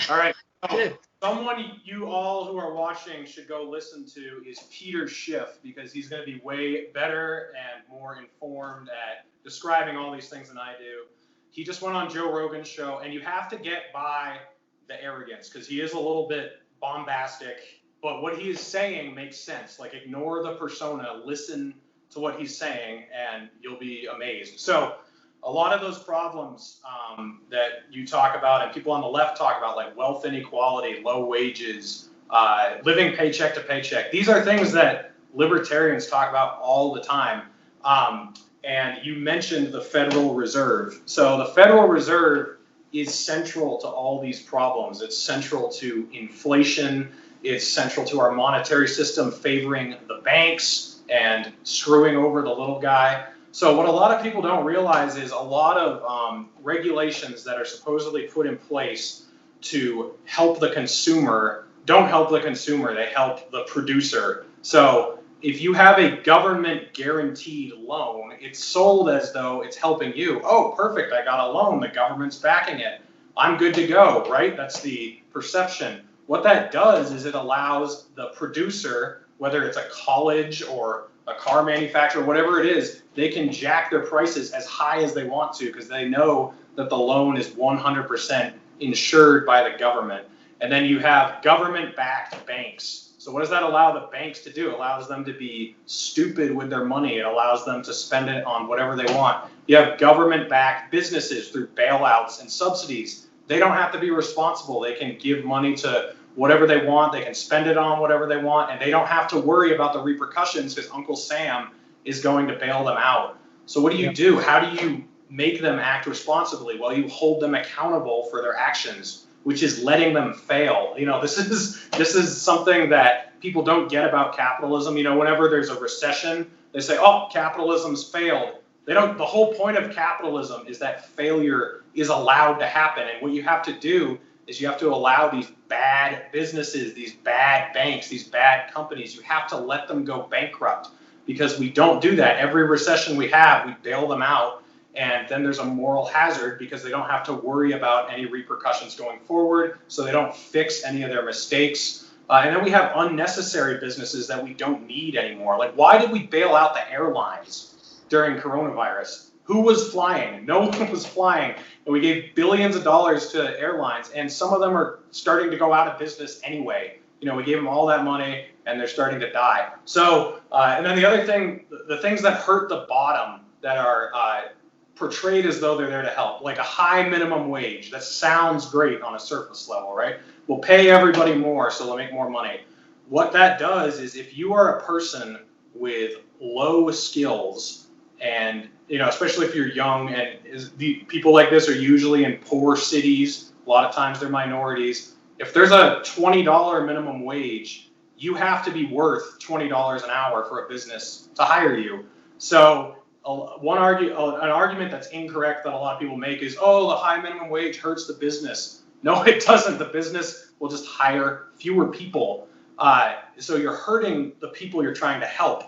All right. So, someone you all who are watching should go listen to is Peter Schiff, because he's going to be way better and more informed at describing all these things than I do. He just went on Joe Rogan's show, and you have to get by the arrogance, because he is a little bit bombastic. But what he is saying makes sense. Like, ignore the persona, listen to what he's saying, and you'll be amazed. So a lot of those problems that you talk about and people on the left talk about, like wealth inequality, low wages, living paycheck to paycheck, these are things that libertarians talk about all the time. And you mentioned the Federal Reserve. So the Federal Reserve is central to all these problems. It's central to inflation. It's central to our monetary system favoring the banks and screwing over the little guy. So what a lot of people don't realize is a lot of regulations that are supposedly put in place to help the consumer don't help the consumer, they help the producer. So if you have a government guaranteed loan, it's sold as though it's helping you. Oh, perfect, I got a loan, the government's backing it. I'm good to go, right? That's the perception. What that does is it allows the producer, whether it's a college or a car manufacturer, whatever it is, they can jack their prices as high as they want to, because they know that the loan is 100% insured by the government. And then you have government-backed banks. So what does that allow the banks to do? It allows them to be stupid with their money. It allows them to spend it on whatever they want. You have government-backed businesses through bailouts and subsidies. They don't have to be responsible. They can give money to whatever they want. They can spend it on whatever they want, and they don't have to worry about the repercussions because Uncle Sam is going to bail them out. So what do? How do you make them act responsibly? Well, you hold them accountable for their actions, which is letting them fail. This is something that people don't get about capitalism. Whenever there's a recession, they say, oh, capitalism's failed. They don't. The whole point of capitalism is that failure is allowed to happen. And what you have to do is you have to allow these bad businesses, these bad banks, these bad companies, you have to let them go bankrupt, because we don't do that. Every recession we have, we bail them out. And then there's a moral hazard because they don't have to worry about any repercussions going forward, so they don't fix any of their mistakes. And then we have unnecessary businesses that we don't need anymore. Like, why did we bail out the airlines during coronavirus? Who was flying? No one was flying. And we gave billions of dollars to airlines, and some of them are starting to go out of business anyway. We gave them all that money, and they're starting to die. So, and then the other thing, the things that hurt the bottom that are portrayed as though they're there to help, like a high minimum wage. That sounds great on a surface level, right? We'll pay everybody more so they'll make more money. What that does is, if you are a person with low skills, and especially if you're young, and people like this are usually in poor cities, a lot of times they're minorities. If there's a $20 minimum wage, you have to be worth $20 an hour for a business to hire you. So an argument that's incorrect that a lot of people make is, oh, the high minimum wage hurts the business. No, it doesn't. The business will just hire fewer people. So you're hurting the people you're trying to help.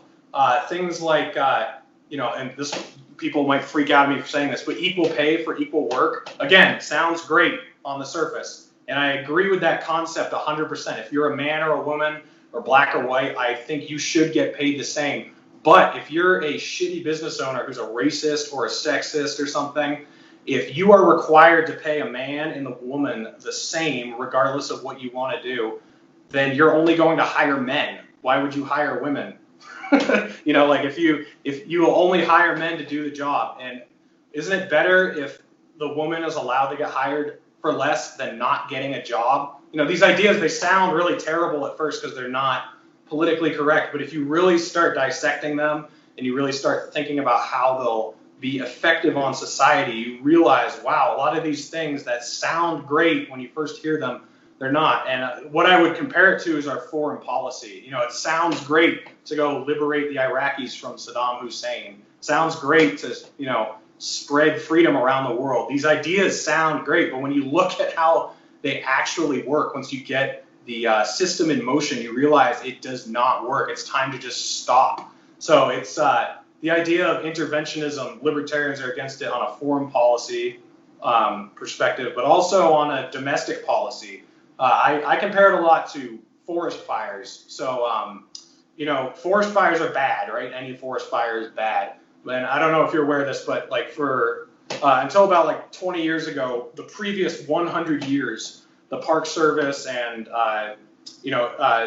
Things like, and this people might freak out at me for saying this, but equal pay for equal work, again, sounds great on the surface. And I agree with that concept 100%. If you're a man or a woman or black or white, I think you should get paid the same. But if you're a shitty business owner who's a racist or a sexist or something, if you are required to pay a man and a woman the same, regardless of what you want to do, then you're only going to hire men. Why would you hire women? Like if you only hire men to do the job, and isn't it better if the woman is allowed to get hired for less than not getting a job? These ideas, they sound really terrible at first because they're not politically correct, but if you really start dissecting them and you really start thinking about how they'll be effective on society, you realize, wow, a lot of these things that sound great when you first hear them, they're not. And what I would compare it to is our foreign policy. It sounds great to go liberate the Iraqis from Saddam Hussein. Sounds great to, spread freedom around the world. These ideas sound great, but when you look at how they actually work, once you get the system in motion, you realize it does not work. It's time to just stop. So it's the idea of interventionism. Libertarians are against it on a foreign policy perspective, but also on a domestic policy. I compare it a lot to forest fires. So, forest fires are bad, right? Any forest fire is bad. And I don't know if you're aware of this, but like for until about like 20 years ago, the previous 100 years, the Park Service and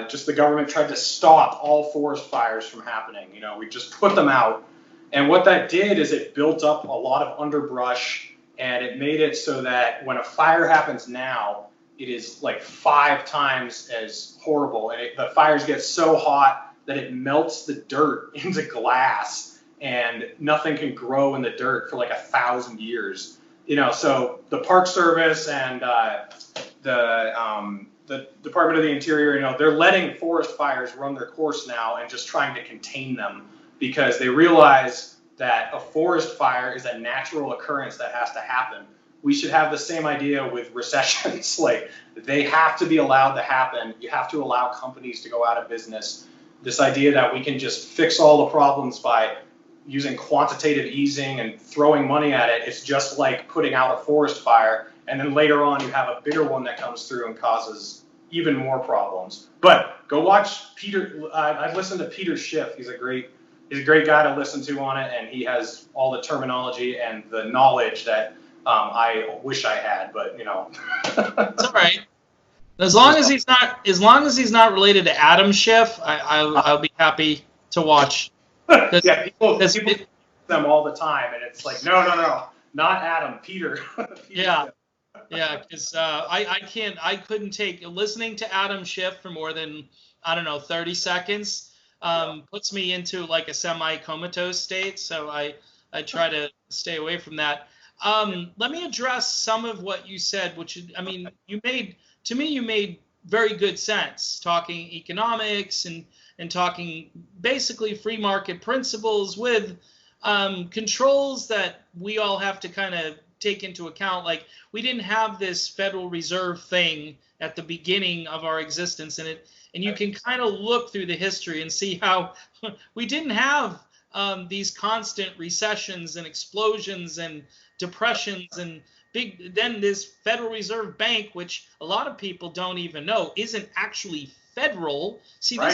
just the government tried to stop all forest fires from happening. We just put them out, and what that did is it built up a lot of underbrush, and it made it so that when a fire happens now, it is like 5 times as horrible, and the fires get so hot that it melts the dirt into glass, and nothing can grow in the dirt for like 1,000 years. So the Park Service and the Department of the Interior, they're letting forest fires run their course now and just trying to contain them, because they realize that a forest fire is a natural occurrence that has to happen. We should have the same idea with recessions. Like, they have to be allowed to happen. You have to allow companies to go out of business. This idea that we can just fix all the problems by using quantitative easing and throwing money at it, it's just like putting out a forest fire, and then later on you have a bigger one that comes through and causes even more problems. But go watch Peter. I've listened to Peter Schiff. He's a great guy to listen to on it, and he has all the terminology and the knowledge that I wish I had. But it's all right. As long as he's not related to Adam Schiff, I'll be happy to watch. Yeah, people them all the time, and it's like, no, not Adam, Peter. Yeah. Yeah, because I couldn't take listening to Adam Schiff for more than, 30 seconds puts me into like a semi-comatose state. So I try to stay away from that. Let me address some of what you said, which, you made very good sense, talking economics and talking basically free market principles with controls that we all have to kind of take into account. Like, we didn't have this Federal Reserve thing at the beginning of our existence, and you can kind of look through the history and see how we didn't have these constant recessions and explosions and depressions and then this Federal Reserve Bank, which a lot of people don't even know isn't actually federal. See, right.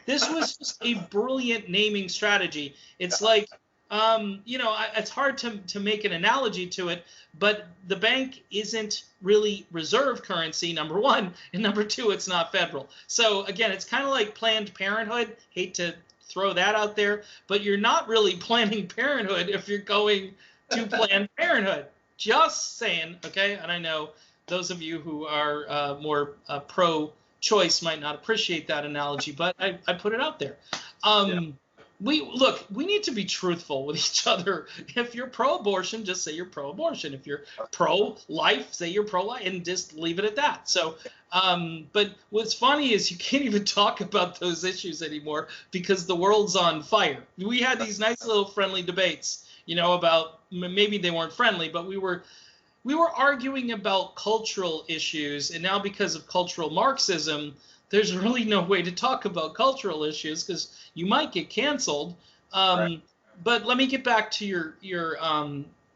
This was just a brilliant naming strategy. It's like, it's hard to make an analogy to it, but the bank isn't really reserve currency, number one, and number two, it's not federal. So again, it's kind of like Planned Parenthood. Hate to throw that out there, but you're not really Planning Parenthood if you're going to Planned Parenthood. Just saying, okay? And I know those of you who are more pro-choice might not appreciate that analogy, but I put it out there. We need to be truthful with each other. If you're pro-abortion, just say you're pro-abortion. If you're pro-life, say you're pro-life, and just leave it at that. So, but what's funny is you can't even talk about those issues anymore because the world's on fire. We had these nice little friendly debates, about, maybe they weren't friendly, but we were arguing about cultural issues, and now because of cultural Marxism, there's really no way to talk about cultural issues because you might get canceled. Right. But let me get back to your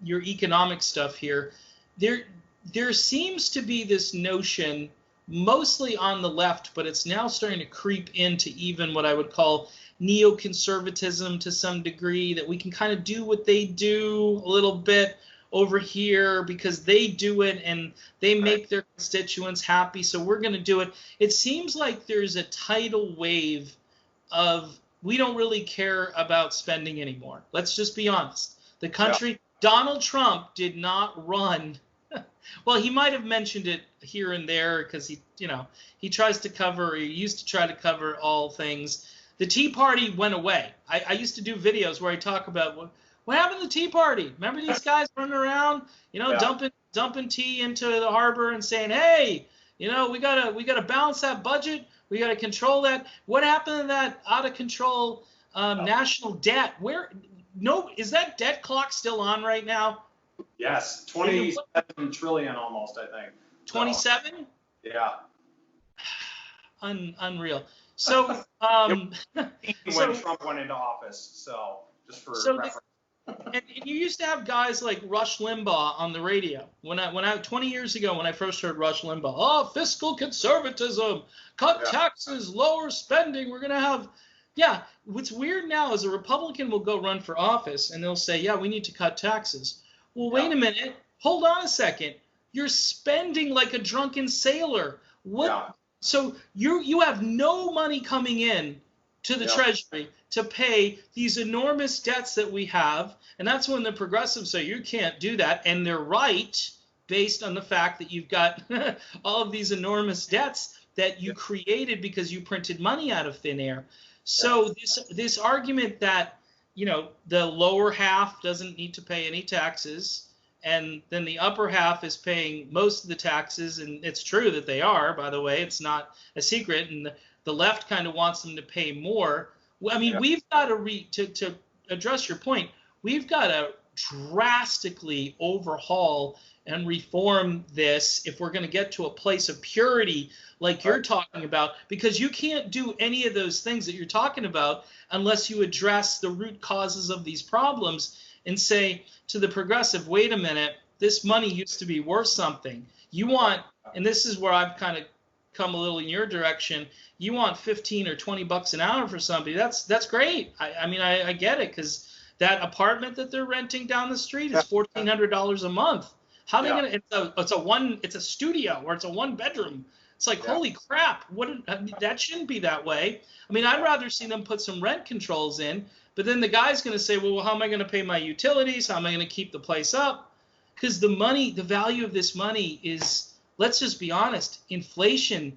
economic stuff here. There seems to be this notion, mostly on the left, but it's now starting to creep into even what I would call neoconservatism to some degree, that we can kind of do what they do a little bit over here because they do it and they make their constituents happy, so we're going to do it. It seems like there's a tidal wave of we don't really care about spending anymore. Let's just be honest. The country, Donald Trump did not run. Well, he might have mentioned it here and there because he used to try to cover all things. The Tea Party went away. I used to do videos where I talk about what happened to the Tea Party. Remember these guys running around, dumping tea into the harbor and saying, hey, we gotta balance that budget. We got to control that. What happened to that out of control national debt? Is that debt clock still on right now? Yes, 27 trillion almost, I think. 27? Yeah. Unreal. So when Trump went into office, so just for reference. And you used to have guys like Rush Limbaugh on the radio. When I 20 years ago, when I first heard Rush Limbaugh, fiscal conservatism, cut taxes, lower spending, we're going to have, what's weird now is a Republican will go run for office and they'll say, we need to cut taxes. Well, wait a minute, hold on a second. You're spending like a drunken sailor. What? Yeah. So you have no money coming in to the Treasury to pay these enormous debts that we have. And that's when the progressives say you can't do that. And they're right, based on the fact that you've got all of these enormous debts that you created because you printed money out of thin air. So this argument that, the lower half doesn't need to pay any taxes, and then the upper half is paying most of the taxes, and it's true that they are, by the way, it's not a secret, and the left kind of wants them to pay more. I mean, we've got to address your point, we've got to drastically overhaul and reform this if we're going to get to a place of purity like you're talking about, because you can't do any of those things that you're talking about unless you address the root causes of these problems and say to the progressive, wait a minute, this money used to be worth something. You want, and this is where I've kind of come a little in your direction, you want 15 or 20 bucks an hour for somebody, that's great. I mean, I get it, because that apartment that they're renting down the street is $1,400 a month. How are they gonna? It's a studio, or it's a one bedroom. It's like, holy crap! That shouldn't be that way. I mean, I'd rather see them put some rent controls in. But then the guy's going to say, well, how am I going to pay my utilities? How am I going to keep the place up? Because the value of this money is, let's just be honest, inflation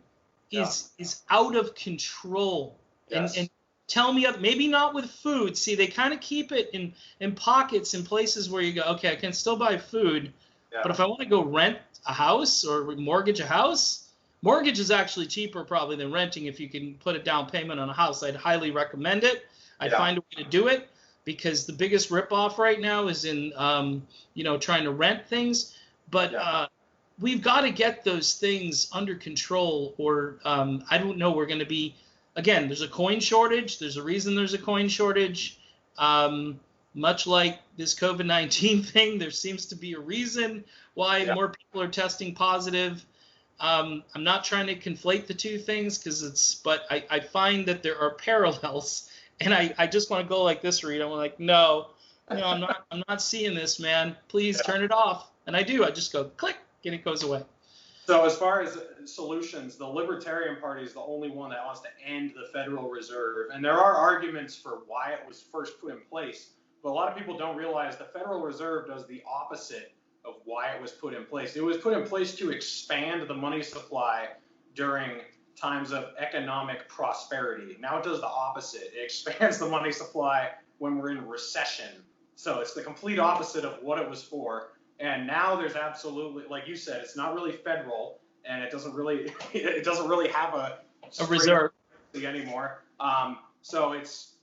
is out of control. Yes. And tell me, maybe not with food. See, they kind of keep it in pockets in places where you go, okay, I can still buy food. Yeah. But if I want to go rent a house or mortgage a house, mortgage is actually cheaper probably than renting if you can put a down payment on a house. I'd highly recommend it. I'd find a way to do it, because the biggest ripoff right now is in, trying to rent things. But we've got to get those things under control, or I don't know, we're going to be, again, there's a coin shortage. There's a reason there's a coin shortage. Much like this COVID-19 thing, there seems to be a reason why more people are testing positive. I'm not trying to conflate the two things, but I find that there are parallels. And I just want to go like this, Reed. I'm like, no, I'm not seeing this, man. Please turn it off. And I do. I just go click, and it goes away. So as far as solutions, the Libertarian Party is the only one that wants to end the Federal Reserve. And there are arguments for why it was first put in place. But a lot of people don't realize the Federal Reserve does the opposite of why it was put in place. It was put in place to expand the money supply during times of economic prosperity. Now it does the opposite. It expands the money supply when we're in recession. So it's the complete opposite of what it was for. And now there's absolutely, like you said, it's not really federal, and it doesn't really have a reserve anymore. So it's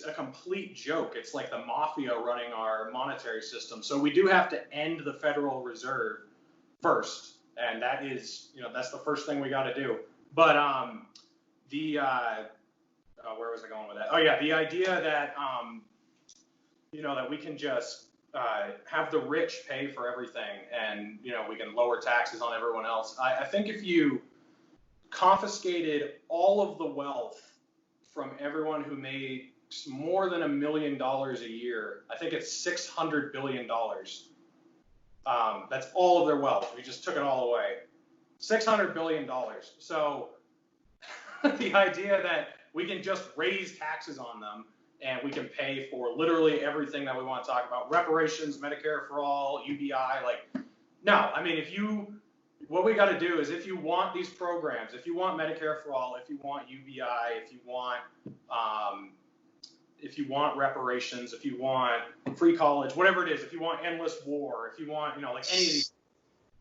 a complete joke. It's like the mafia running our monetary system. So we do have to end the Federal Reserve first, and that is, that's the first thing we got to do. But where was I going with that? Oh yeah, the idea that that we can just have the rich pay for everything, and we can lower taxes on everyone else. I think if you confiscated all of the wealth from everyone who made more than $1 million a year, I think it's $600 billion. That's all of their wealth. We just took it all away. $600 billion. So the idea that we can just raise taxes on them and we can pay for literally everything that we want to talk about, reparations, Medicare for all, UBI, no. I mean, what we got to do is, if you want these programs, if you want Medicare for all, if you want UBI, if you want reparations, if you want free college, whatever it is, if you want endless war, if you want, any of these,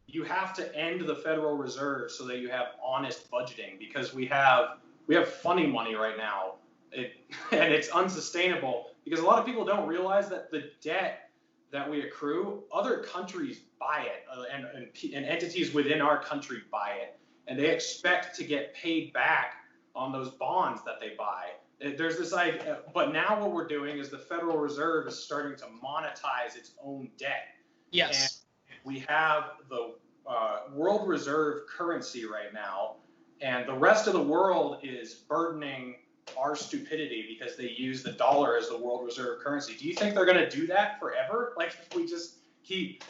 you have to end the Federal Reserve so that you have honest budgeting, because we have funny money right now, and it's unsustainable, because a lot of people don't realize that the debt that we accrue, other countries buy it, and entities within our country buy it, and they expect to get paid back on those bonds that they buy. There's this idea, but now what we're doing is the Federal Reserve is starting to monetize its own debt. Yes. And we have the world reserve currency right now, and the rest of the world is burdening our stupidity because they use the dollar as the world reserve currency. Do you think they're going to do that forever? If we just keep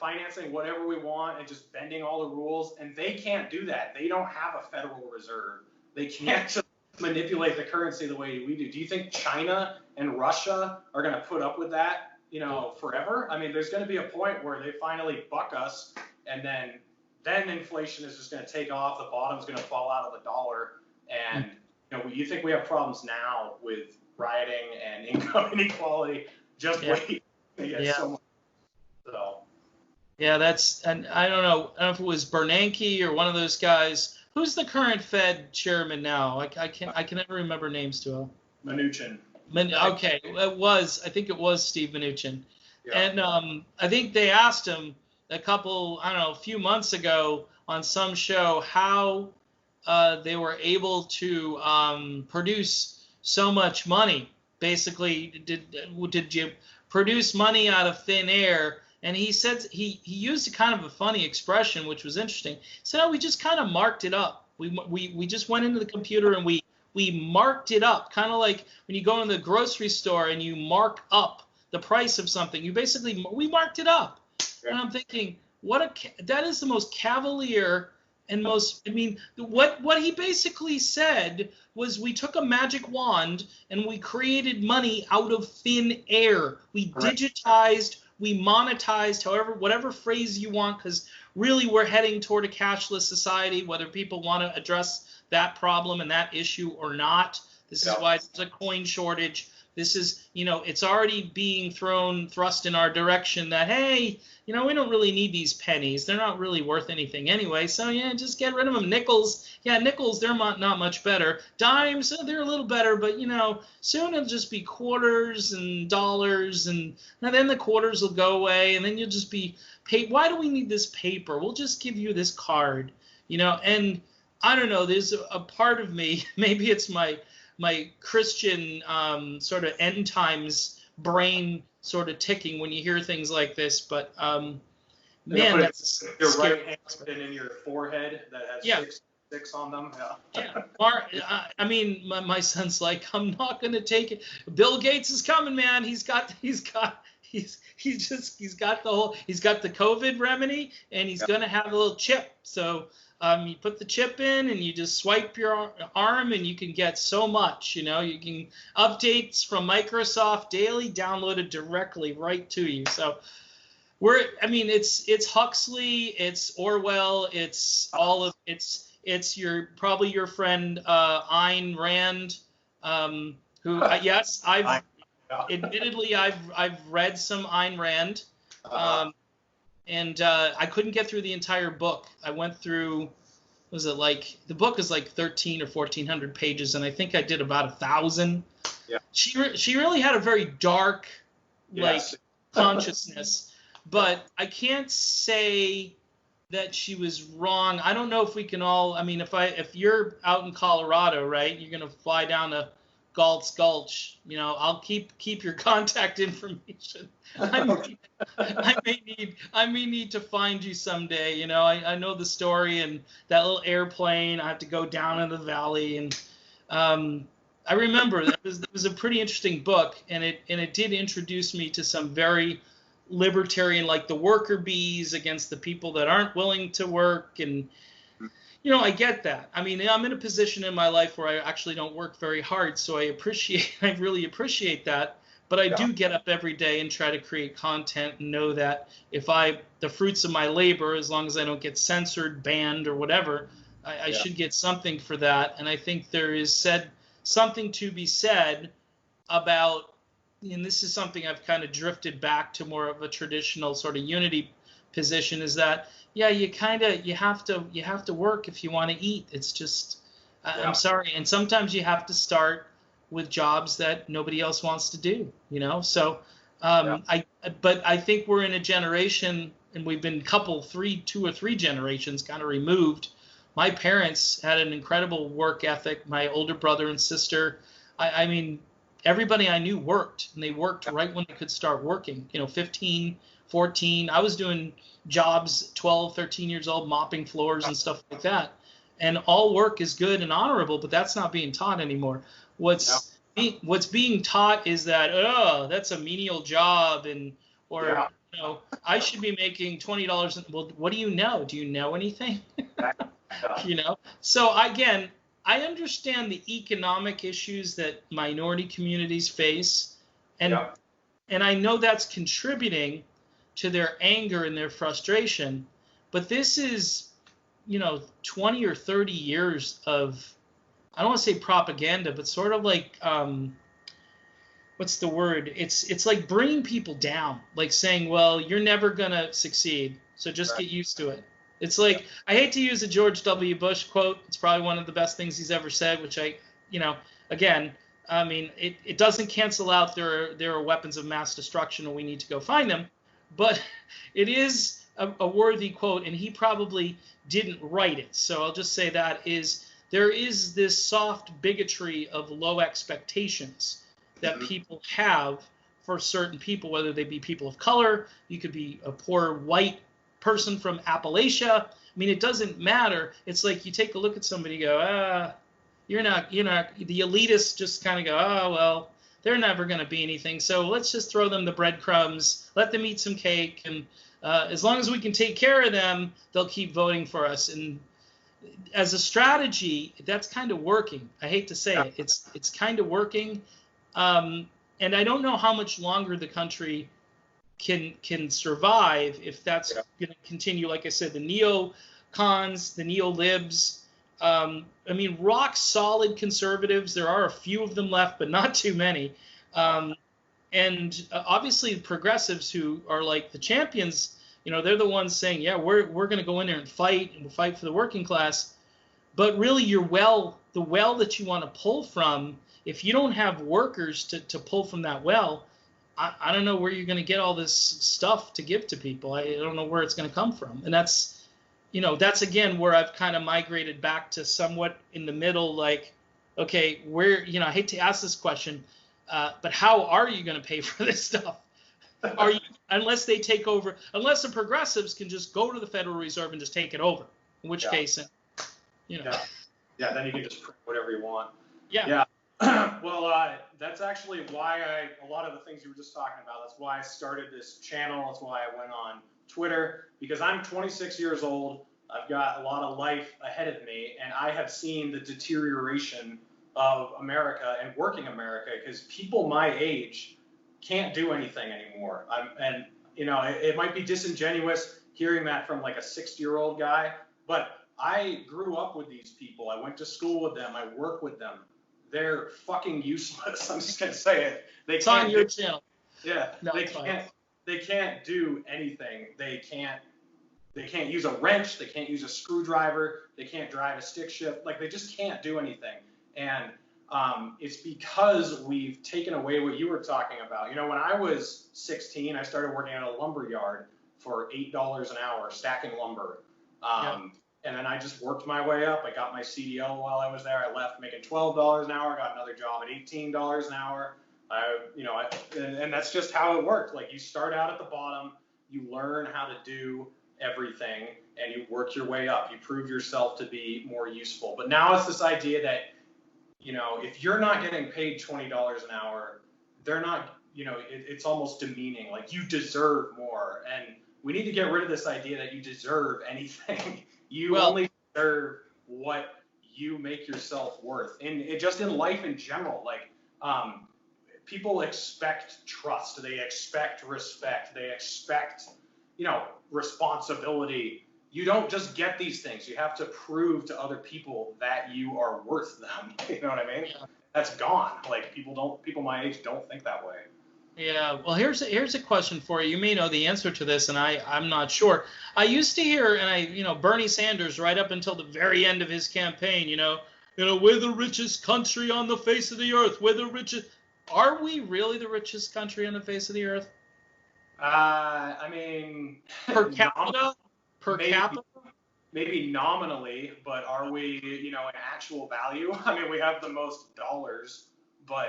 financing whatever we want and just bending all the rules? And they can't do that. They don't have a Federal Reserve. They can't just manipulate the currency the way we do. Do you think China and Russia are going to put up with that, forever? I mean, there's going to be a point where they finally buck us, and then inflation is just going to take off. The bottom's going to fall out of the dollar, and you think we have problems now with rioting and income inequality? Just wait. So much. So. Yeah, and I don't know if it was Bernanke or one of those guys. Who's the current Fed chairman now? I can never remember names to him. Mnuchin. Okay, I think it was Steve Mnuchin. Yeah. And I think they asked him a few months ago on some show how they were able to produce so much money. Basically, did you produce money out of thin air? And he said he used a kind of a funny expression, which was interesting. He said, "Oh, we just kind of marked it up. We just went into the computer and we marked it up, kind of like when you go into the grocery store and you mark up the price of something. We marked it up." Yeah. And I'm thinking, that is the most cavalier and what he basically said was, we took a magic wand and we created money out of thin air. We digitized, we monetized, whatever phrase you want, because really we're heading toward a cashless society, whether people want to address that problem and that issue or not. This is why there's a coin shortage. This is, it's already being thrust in our direction that, hey, we don't really need these pennies. They're not really worth anything anyway. So, just get rid of them. Nickels, they're not much better. Dimes, they're a little better, but, soon it'll just be quarters and dollars, and then the quarters will go away, and then you'll just be paid. Why do we need this paper? We'll just give you this card, and I don't know, there's a part of me, maybe it's my Christian sort of end times brain sort of ticking when you hear things like this, but man, that's your right hand and in your forehead that has six on them. I mean, my son's like, I'm not gonna take it. Bill Gates is coming, man. He's got the COVID remedy, and he's gonna have a little chip. So you put the chip in and you just swipe your arm and you can get so much, you can updates from Microsoft daily downloaded directly right to you. So it's Huxley, it's Orwell, it's probably your friend Ayn Rand, who admittedly I've read some Ayn Rand. And I couldn't get through the entire book. I went through, the book is like 1,300 or 1,400 pages, and I think I did about 1,000. Yeah. She really had a very dark, consciousness, but I can't say that she was wrong. I don't know if we can all. I mean, if you're out in Colorado, right, you're gonna fly down to Galt's Gulch. You know, I'll keep your contact information. I may need to find you someday. You know, I know the story and that little airplane. I have to go down in the valley, and I remember it was a pretty interesting book, and it did introduce me to some very libertarian, like the worker bees against the people that aren't willing to work. And you know, I get that. I mean, I'm in a position in my life where I actually don't work very hard, so I really appreciate that. But I do get up every day and try to create content and know that if the fruits of my labor, as long as I don't get censored, banned, or whatever, I should get something for that. And I think there is something to be said about, and this is something I've kind of drifted back to more of a traditional sort of unity position, is that you have to work if you want to eat. It's just I'm sorry, and sometimes you have to start with jobs that nobody else wants to do, you know. So but I think we're in a generation, and we've been two or three generations kind of removed. My parents had an incredible work ethic. My older brother and sister, I mean, everybody I knew worked, and they worked right when they could start working, you know, 15, 14. I was doing jobs 12, 13 years old, mopping floors and stuff like that. And all work is good and honorable, but that's not being taught anymore. What's being taught is that, oh, that's a menial job, or you know, I should be making $20. Well, what do you know? Do you know anything? You know? So again, I understand the economic issues that minority communities face, and I know that's contributing to their anger and their frustration. But this is, you know, 20 or 30 years of, I don't want to say propaganda, but sort of like, what's the word? It's like bringing people down, like saying, well, you're never going to succeed, so just get used to it. It's like, I hate to use a George W. Bush quote. It's probably one of the best things he's ever said, which again, I mean, it doesn't cancel out there are weapons of mass destruction and we need to go find them, but it is a worthy quote, and he probably didn't write it. So I'll just say that there is this soft bigotry of low expectations that people have for certain people, whether they be people of color, you could be a poor white person from Appalachia. I mean, it doesn't matter. It's like you take a look at somebody and go, you're not, the elitists just kind of go, oh, well, they're never going to be anything. So let's just throw them the breadcrumbs, let them eat some cake. And as long as we can take care of them, they'll keep voting for us. And as a strategy, that's kind of working. I hate to say it. It's kind of working. And I don't know how much longer the country can survive if that's going to continue. Like I said, the neocons, the neo-libs, I mean, rock solid conservatives, there are a few of them left, but not too many. And obviously the progressives, who are like the champions, you know, they're the ones saying, yeah, we're going to go in there and fight, and we'll fight for the working class. But really the well that you want to pull from, if you don't have workers to pull from that well, I don't know where you're going to get all this stuff to give to people. I don't know where it's going to come from. And that's again where I've kind of migrated back to somewhat in the middle, like, okay, where, I hate to ask this question, but how are you going to pay for this stuff? Unless they take over, unless the progressives can just go to the Federal Reserve and just take it over, in which case, then you can just print whatever you want. Yeah. Well, that's actually why a lot of the things you were just talking about, that's why I started this channel. That's why I went on Twitter, because I'm 26 years old. I've got a lot of life ahead of me, and I have seen the deterioration of America and working America, because people my age can't do anything anymore. It might be disingenuous hearing that from like a 60-year-old guy, but I grew up with these people. I went to school with them. I work with them. They're fucking useless. I'm just gonna say it. It's on your channel. Yeah, no, they can't do anything. They can't use a wrench. They can't use a screwdriver. They can't drive a stick shift. Like, they just can't do anything. And it's because we've taken away what you were talking about. When I was 16, I started working at a lumber yard for $8 an hour, stacking lumber. And then I just worked my way up. I got my CDL while I was there. I left making $12 an hour, got another job at $18 an hour. And that's just how it worked. Like, you start out at the bottom, you learn how to do everything, and you work your way up. You prove yourself to be more useful. But now it's this idea that, if you're not getting paid $20 an hour, they're not, it's almost demeaning. Like, you deserve more. And we need to get rid of this idea that you deserve anything. You only deserve what you make yourself worth. And just in life in general, like, people expect trust. They expect respect. They expect, responsibility. You don't just get these things. You have to prove to other people that you are worth them. You know what I mean? Yeah. That's gone. Like, people my age don't think that way. Yeah. Well, here's a question for you. You may know the answer to this, and I'm not sure. I used to hear, and Bernie Sanders, right up until the very end of his campaign, we're the richest country on the face of the earth. We're the richest. Are we really the richest country on the face of the earth? I mean, per capita? Maybe nominally, but are we, in actual value? I mean, we have the most dollars, but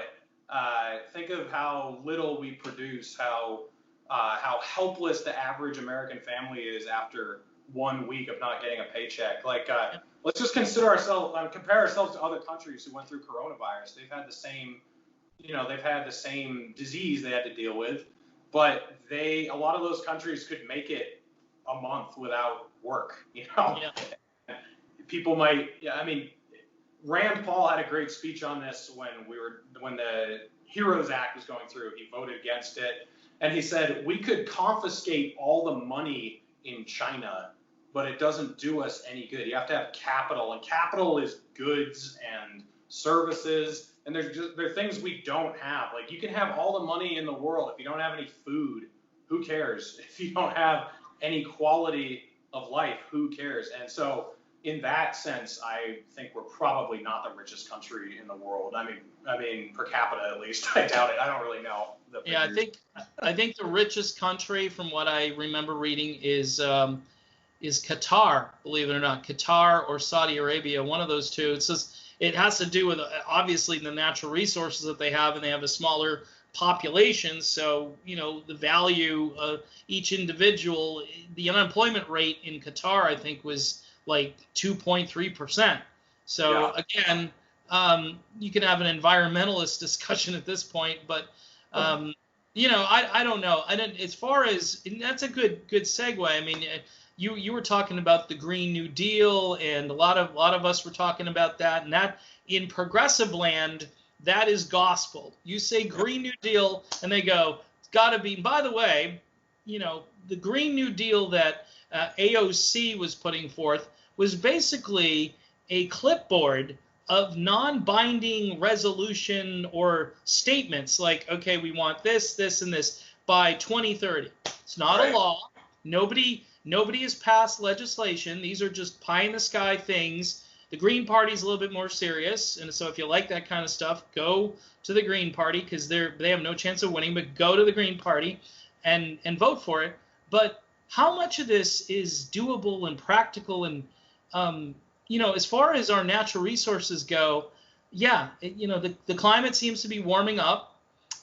think of how little we produce, how helpless the average American family is after 1 week of not getting a paycheck. Like, let's just compare ourselves to other countries who went through coronavirus. They've had the same disease they had to deal with, but a lot of those countries could make it a month without work. Yeah. People might. I mean, Rand Paul had a great speech on this when the HEROES Act was going through. He voted against it, and he said we could confiscate all the money in China, but it doesn't do us any good. You have to have capital, and capital is goods and services, and they're things we don't have. Like, you can have all the money in the world, if you don't have any food, who cares? If you don't have any quality of life, who cares? And so, in that sense, I think we're probably not the richest country in the world. I mean, per capita at least. I doubt it. I don't really know. Yeah, I think the richest country, from what I remember reading, is Qatar. Believe it or not, Qatar or Saudi Arabia, one of those two. It has to do with obviously the natural resources that they have, and they have a smaller population. So the value of each individual. The unemployment rate in Qatar, I think, was like 2.3%. So again, you can have an environmentalist discussion at this point, but I don't know. As far as, and that's a good segue. I mean, you were talking about the Green New Deal, and a lot of us were talking about that, and that in progressive land, that is gospel. You say Green New Deal, and they go, it's got to be. By the way, the Green New Deal that AOC was putting forth was basically a clipboard of non-binding resolution or statements like, okay, we want this, this, and this by 2030. It's not a law. Nobody has passed legislation. These are just pie-in-the-sky things. The Green Party is a little bit more serious, and so if you like that kind of stuff, go to the Green Party, because they have no chance of winning, but go to the Green Party and vote for it. But how much of this is doable and practical? And as far as our natural resources go, the climate seems to be warming up.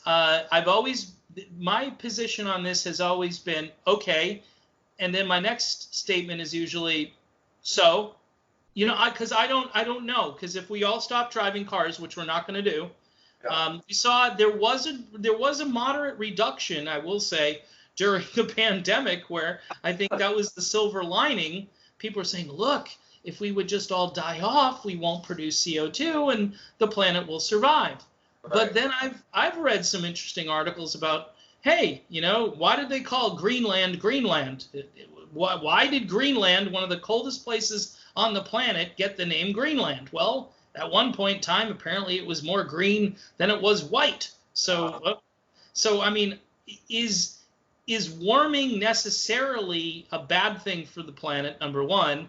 My position on this has always been okay, and then my next statement is usually because I don't know, because if we all stop driving cars, which we're not going to do, we saw there was a moderate reduction, I will say, during the pandemic, where I think that was the silver lining. People are saying, look, if we would just all die off, we won't produce CO2 and the planet will survive. Right. But then I've read some interesting articles about, hey, why did they call Greenland Greenland? Why did Greenland, one of the coldest places on the planet, get the name Greenland? Well, at one point in time, apparently it was more green than it was white. So I mean, is warming necessarily a bad thing for the planet? Number one.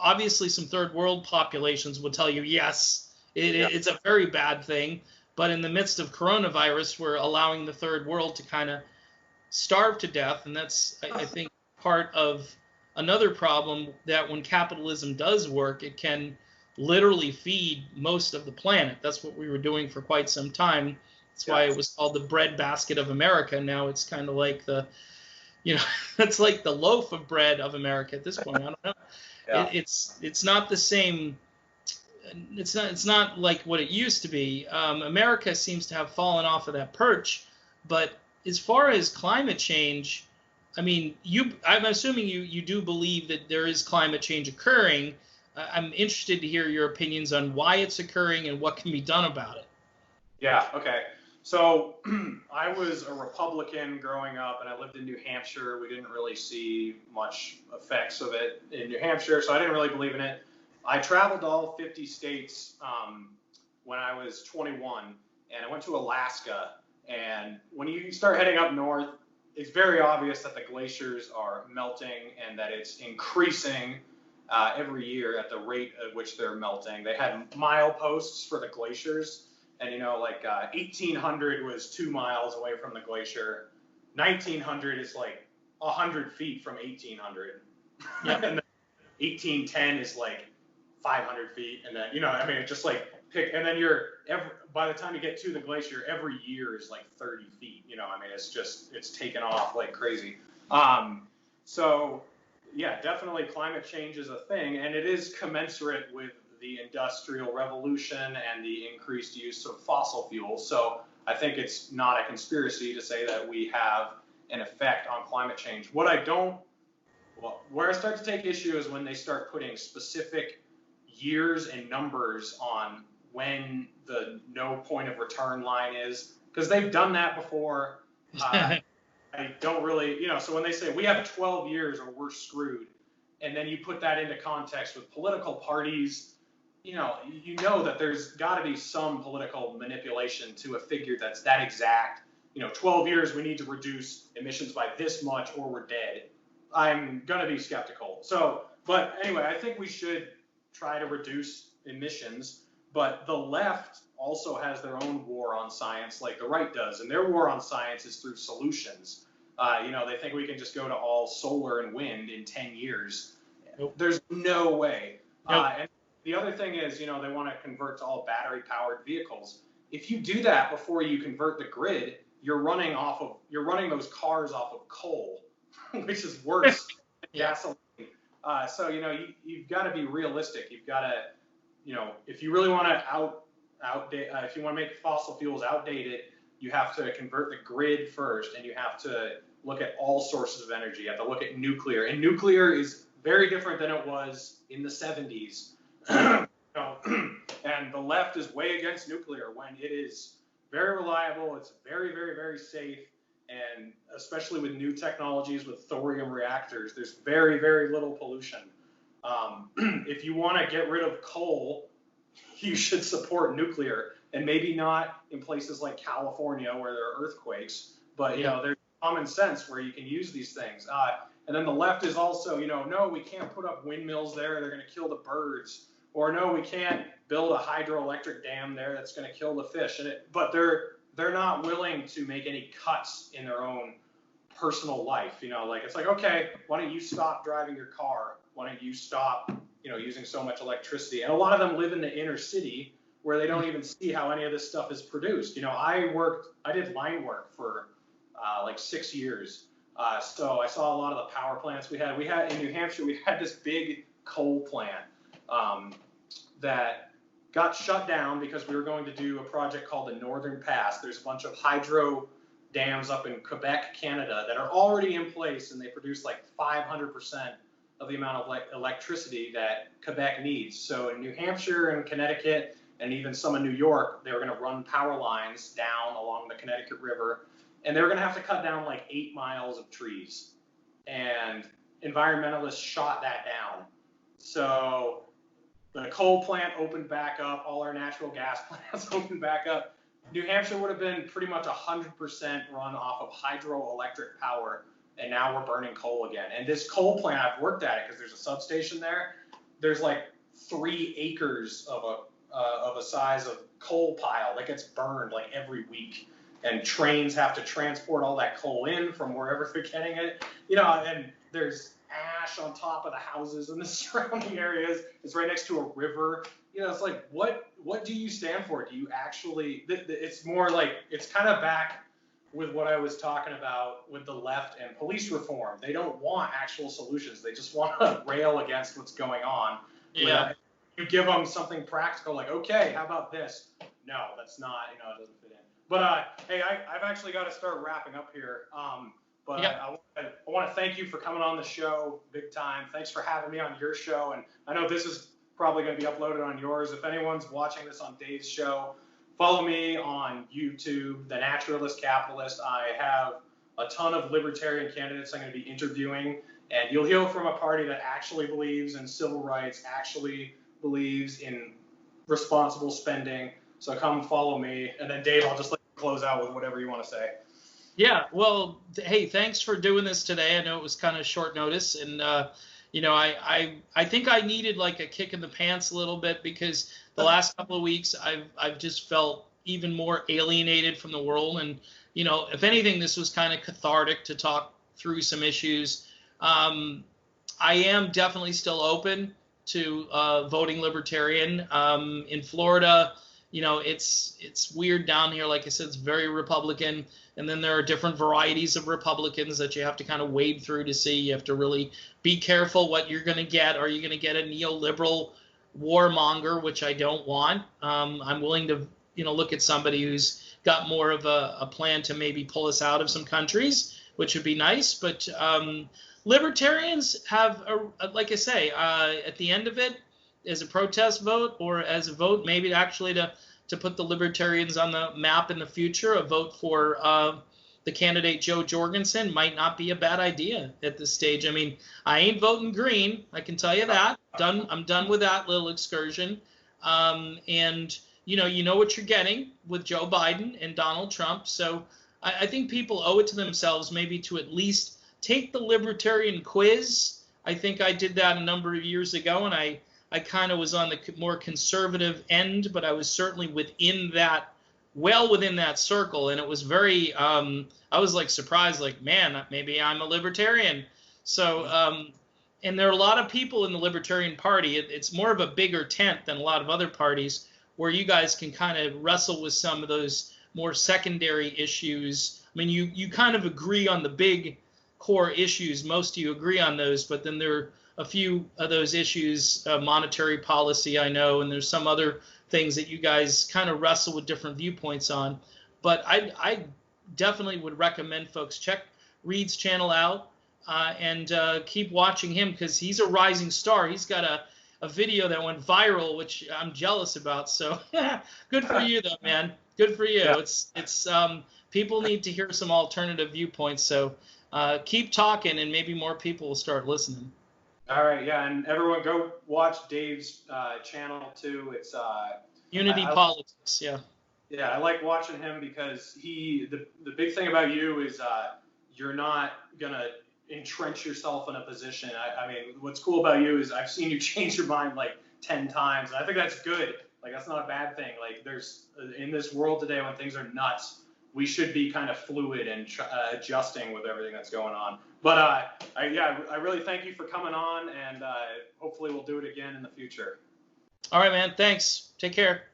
Obviously, some third world populations would tell you, yes, it's a very bad thing. But in the midst of coronavirus, we're allowing the third world to kind of starve to death. And that's, I think, part of another problem that when capitalism does work, it can literally feed most of the planet. That's what we were doing for quite some time. That's why it was called the breadbasket of America. Now it's kind of like the, it's like the loaf of bread of America at this point. I don't know. Yeah. It's not the same. It's not like what it used to be. America seems to have fallen off of that perch. But as far as climate change, I mean, I'm assuming you do believe that there is climate change occurring. I'm interested to hear your opinions on why it's occurring and what can be done about it. Yeah, okay. So I was a Republican growing up, and I lived in New Hampshire. We didn't really see much effects of it in New Hampshire, so I didn't really believe in it. I traveled to all 50 states when I was 21, and I went to Alaska. And when you start heading up north, it's very obvious that the glaciers are melting and that it's increasing every year at the rate at which they're melting. They had mileposts for the glaciers. And, 1800 was 2 miles away from the glacier. 1900 is like 100 feet from 1800. Yep. And then 1810 is like 500 feet. And then, it's just like and then by the time you get to the glacier, every year is like 30 feet. It's taken off like crazy. So, yeah, definitely climate change is a thing. And it is commensurate with the Industrial Revolution and the increased use of fossil fuels. So I think it's not a conspiracy to say that we have an effect on climate change. Where I start to take issue is when they start putting specific years and numbers on when the no point of return line is, because they've done that before. I don't really, so when they say we have 12 years or we're screwed, and then you put that into context with political parties, that there's got to be some political manipulation to a figure that's that exact. 12 years, we need to reduce emissions by this much or we're dead. I'm going to be skeptical. But anyway, I think we should try to reduce emissions. But the left also has their own war on science like the right does. And their war on science is through solutions. They think we can just go to all solar and wind in 10 years. Nope. There's no way. Nope. And the other thing is, they want to convert to all battery-powered vehicles. If you do that before you convert the grid, you're running those cars off of coal, which is worse than gasoline. So you've got to be realistic. You've got to, if you really want to if you want to make fossil fuels outdated, you have to convert the grid first, and you have to look at all sources of energy. You have to look at nuclear, and nuclear is very different than it was in the 70s. And the left is way against nuclear when it is very reliable. It's very, very, very safe. And especially with new technologies with thorium reactors, there's very, very little pollution. If you want to get rid of coal, you should support nuclear. And maybe not in places like California where there are earthquakes, but there's common sense where you can use these things. And then the left is also, no, we can't put up windmills there. They're going to kill the birds. Or no, we can't build a hydroelectric dam there. That's going to kill the fish. But they're not willing to make any cuts in their own personal life. It's like, okay, why don't you stop driving your car? Why don't you stop, using so much electricity? And a lot of them live in the inner city where they don't even see how any of this stuff is produced. I did line work for like 6 years. So I saw a lot of the power plants we had. In New Hampshire, we had this big coal plant that got shut down because we were going to do a project called the Northern Pass. There's a bunch of hydro dams up in Quebec, Canada that are already in place, and they produce like 500% of the amount of electricity that Quebec needs. So in New Hampshire and Connecticut, and even some in New York, they were going to run power lines down along the Connecticut River, and they were going to have to cut down like 8 miles of trees. And environmentalists shot that down. So the coal plant opened back up, all our natural gas plants opened back up. New Hampshire would have been pretty much 100% run off of hydroelectric power, and now we're burning coal again. And this coal plant, I've worked at it because there's a substation there. There's like 3 acres of a size of coal pile that gets burned like every week, and trains have to transport all that coal in from wherever they're getting it. And there's ash on top of the houses in the surrounding areas. It's right next to a river. You know, it's like, what do you stand for? Do you actually, it's more like, it's kind of back with what I was talking about with the left and police reform. They don't want actual solutions. They just want to rail against what's going on. Yeah. You give them something practical, like, okay, how about this? No, that's not, you know, it doesn't fit in. But hey, I've actually got to start wrapping up here. But Yeah. I want to thank you for coming on the show big time. Thanks for having me on your show. And I know this is probably going to be uploaded on yours. If anyone's watching this on Dave's show, follow me on YouTube, The Naturalist Capitalist. I have a ton of libertarian candidates I'm going to be interviewing. And you'll hear from a party that actually believes in civil rights, actually believes in responsible spending. So come follow me. And then, Dave, I'll just let you close out with whatever you want to say. Yeah, well, hey, thanks for doing this today. I know it was kind of short notice, and you know, I think I needed like a kick in the pants a little bit, because the last couple of weeks I've just felt even more alienated from the world, and you know, if anything, this was kind of cathartic to talk through some issues. I am definitely still open to voting Libertarian. In Florida, you know, it's weird down here. Like I said, it's very Republican. And then there are different varieties of Republicans that you have to kind of wade through to see. You have to really be careful what you're going to get. Are you going to get a neoliberal warmonger, which I don't want? I'm willing to, you know, look at somebody who's got more of a plan to maybe pull us out of some countries, which would be nice. But libertarians have, like I say, at the end of it, as a protest vote or as a vote maybe actually to put the libertarians on the map in the future, a vote for the candidate Joe Jorgensen might not be a bad idea at this stage. I mean, I ain't voting green, I can tell you that. I'm done with that little excursion. And you know what you're getting with Joe Biden and Donald Trump. So I think people owe it to themselves maybe to at least take the libertarian quiz. I think I did that a number of years ago, and I kind of was on the more conservative end, but I was certainly within that, well within that circle. And it was very, I was like surprised, like, man, maybe I'm a libertarian. So, and there are a lot of people in the Libertarian Party. It's more of a bigger tent than a lot of other parties, where you guys can kind of wrestle with some of those more secondary issues. I mean, you kind of agree on the big core issues. Most of you agree on those, but then there are a few of those issues, monetary policy, I know, and there's some other things that you guys kind of wrestle with different viewpoints on. But I definitely would recommend folks check Reed's channel out and keep watching him, because he's a rising star. He's got a video that went viral, which I'm jealous about. So good for you, though, man. Good for you. Yeah. It's people need to hear some alternative viewpoints. So keep talking, and maybe more people will start listening. All right, yeah, and everyone go watch Dave's channel too. It's Unity Politics, yeah. Yeah, I like watching him because the big thing about you is you're not gonna entrench yourself in a position. I mean, what's cool about you is I've seen you change your mind like 10 times, and I think that's good. Like, that's not a bad thing. Like, there's in this world today when things are nuts, we should be kind of fluid and adjusting with everything that's going on. But I really thank you for coming on, and hopefully we'll do it again in the future. All right, man. Thanks. Take care.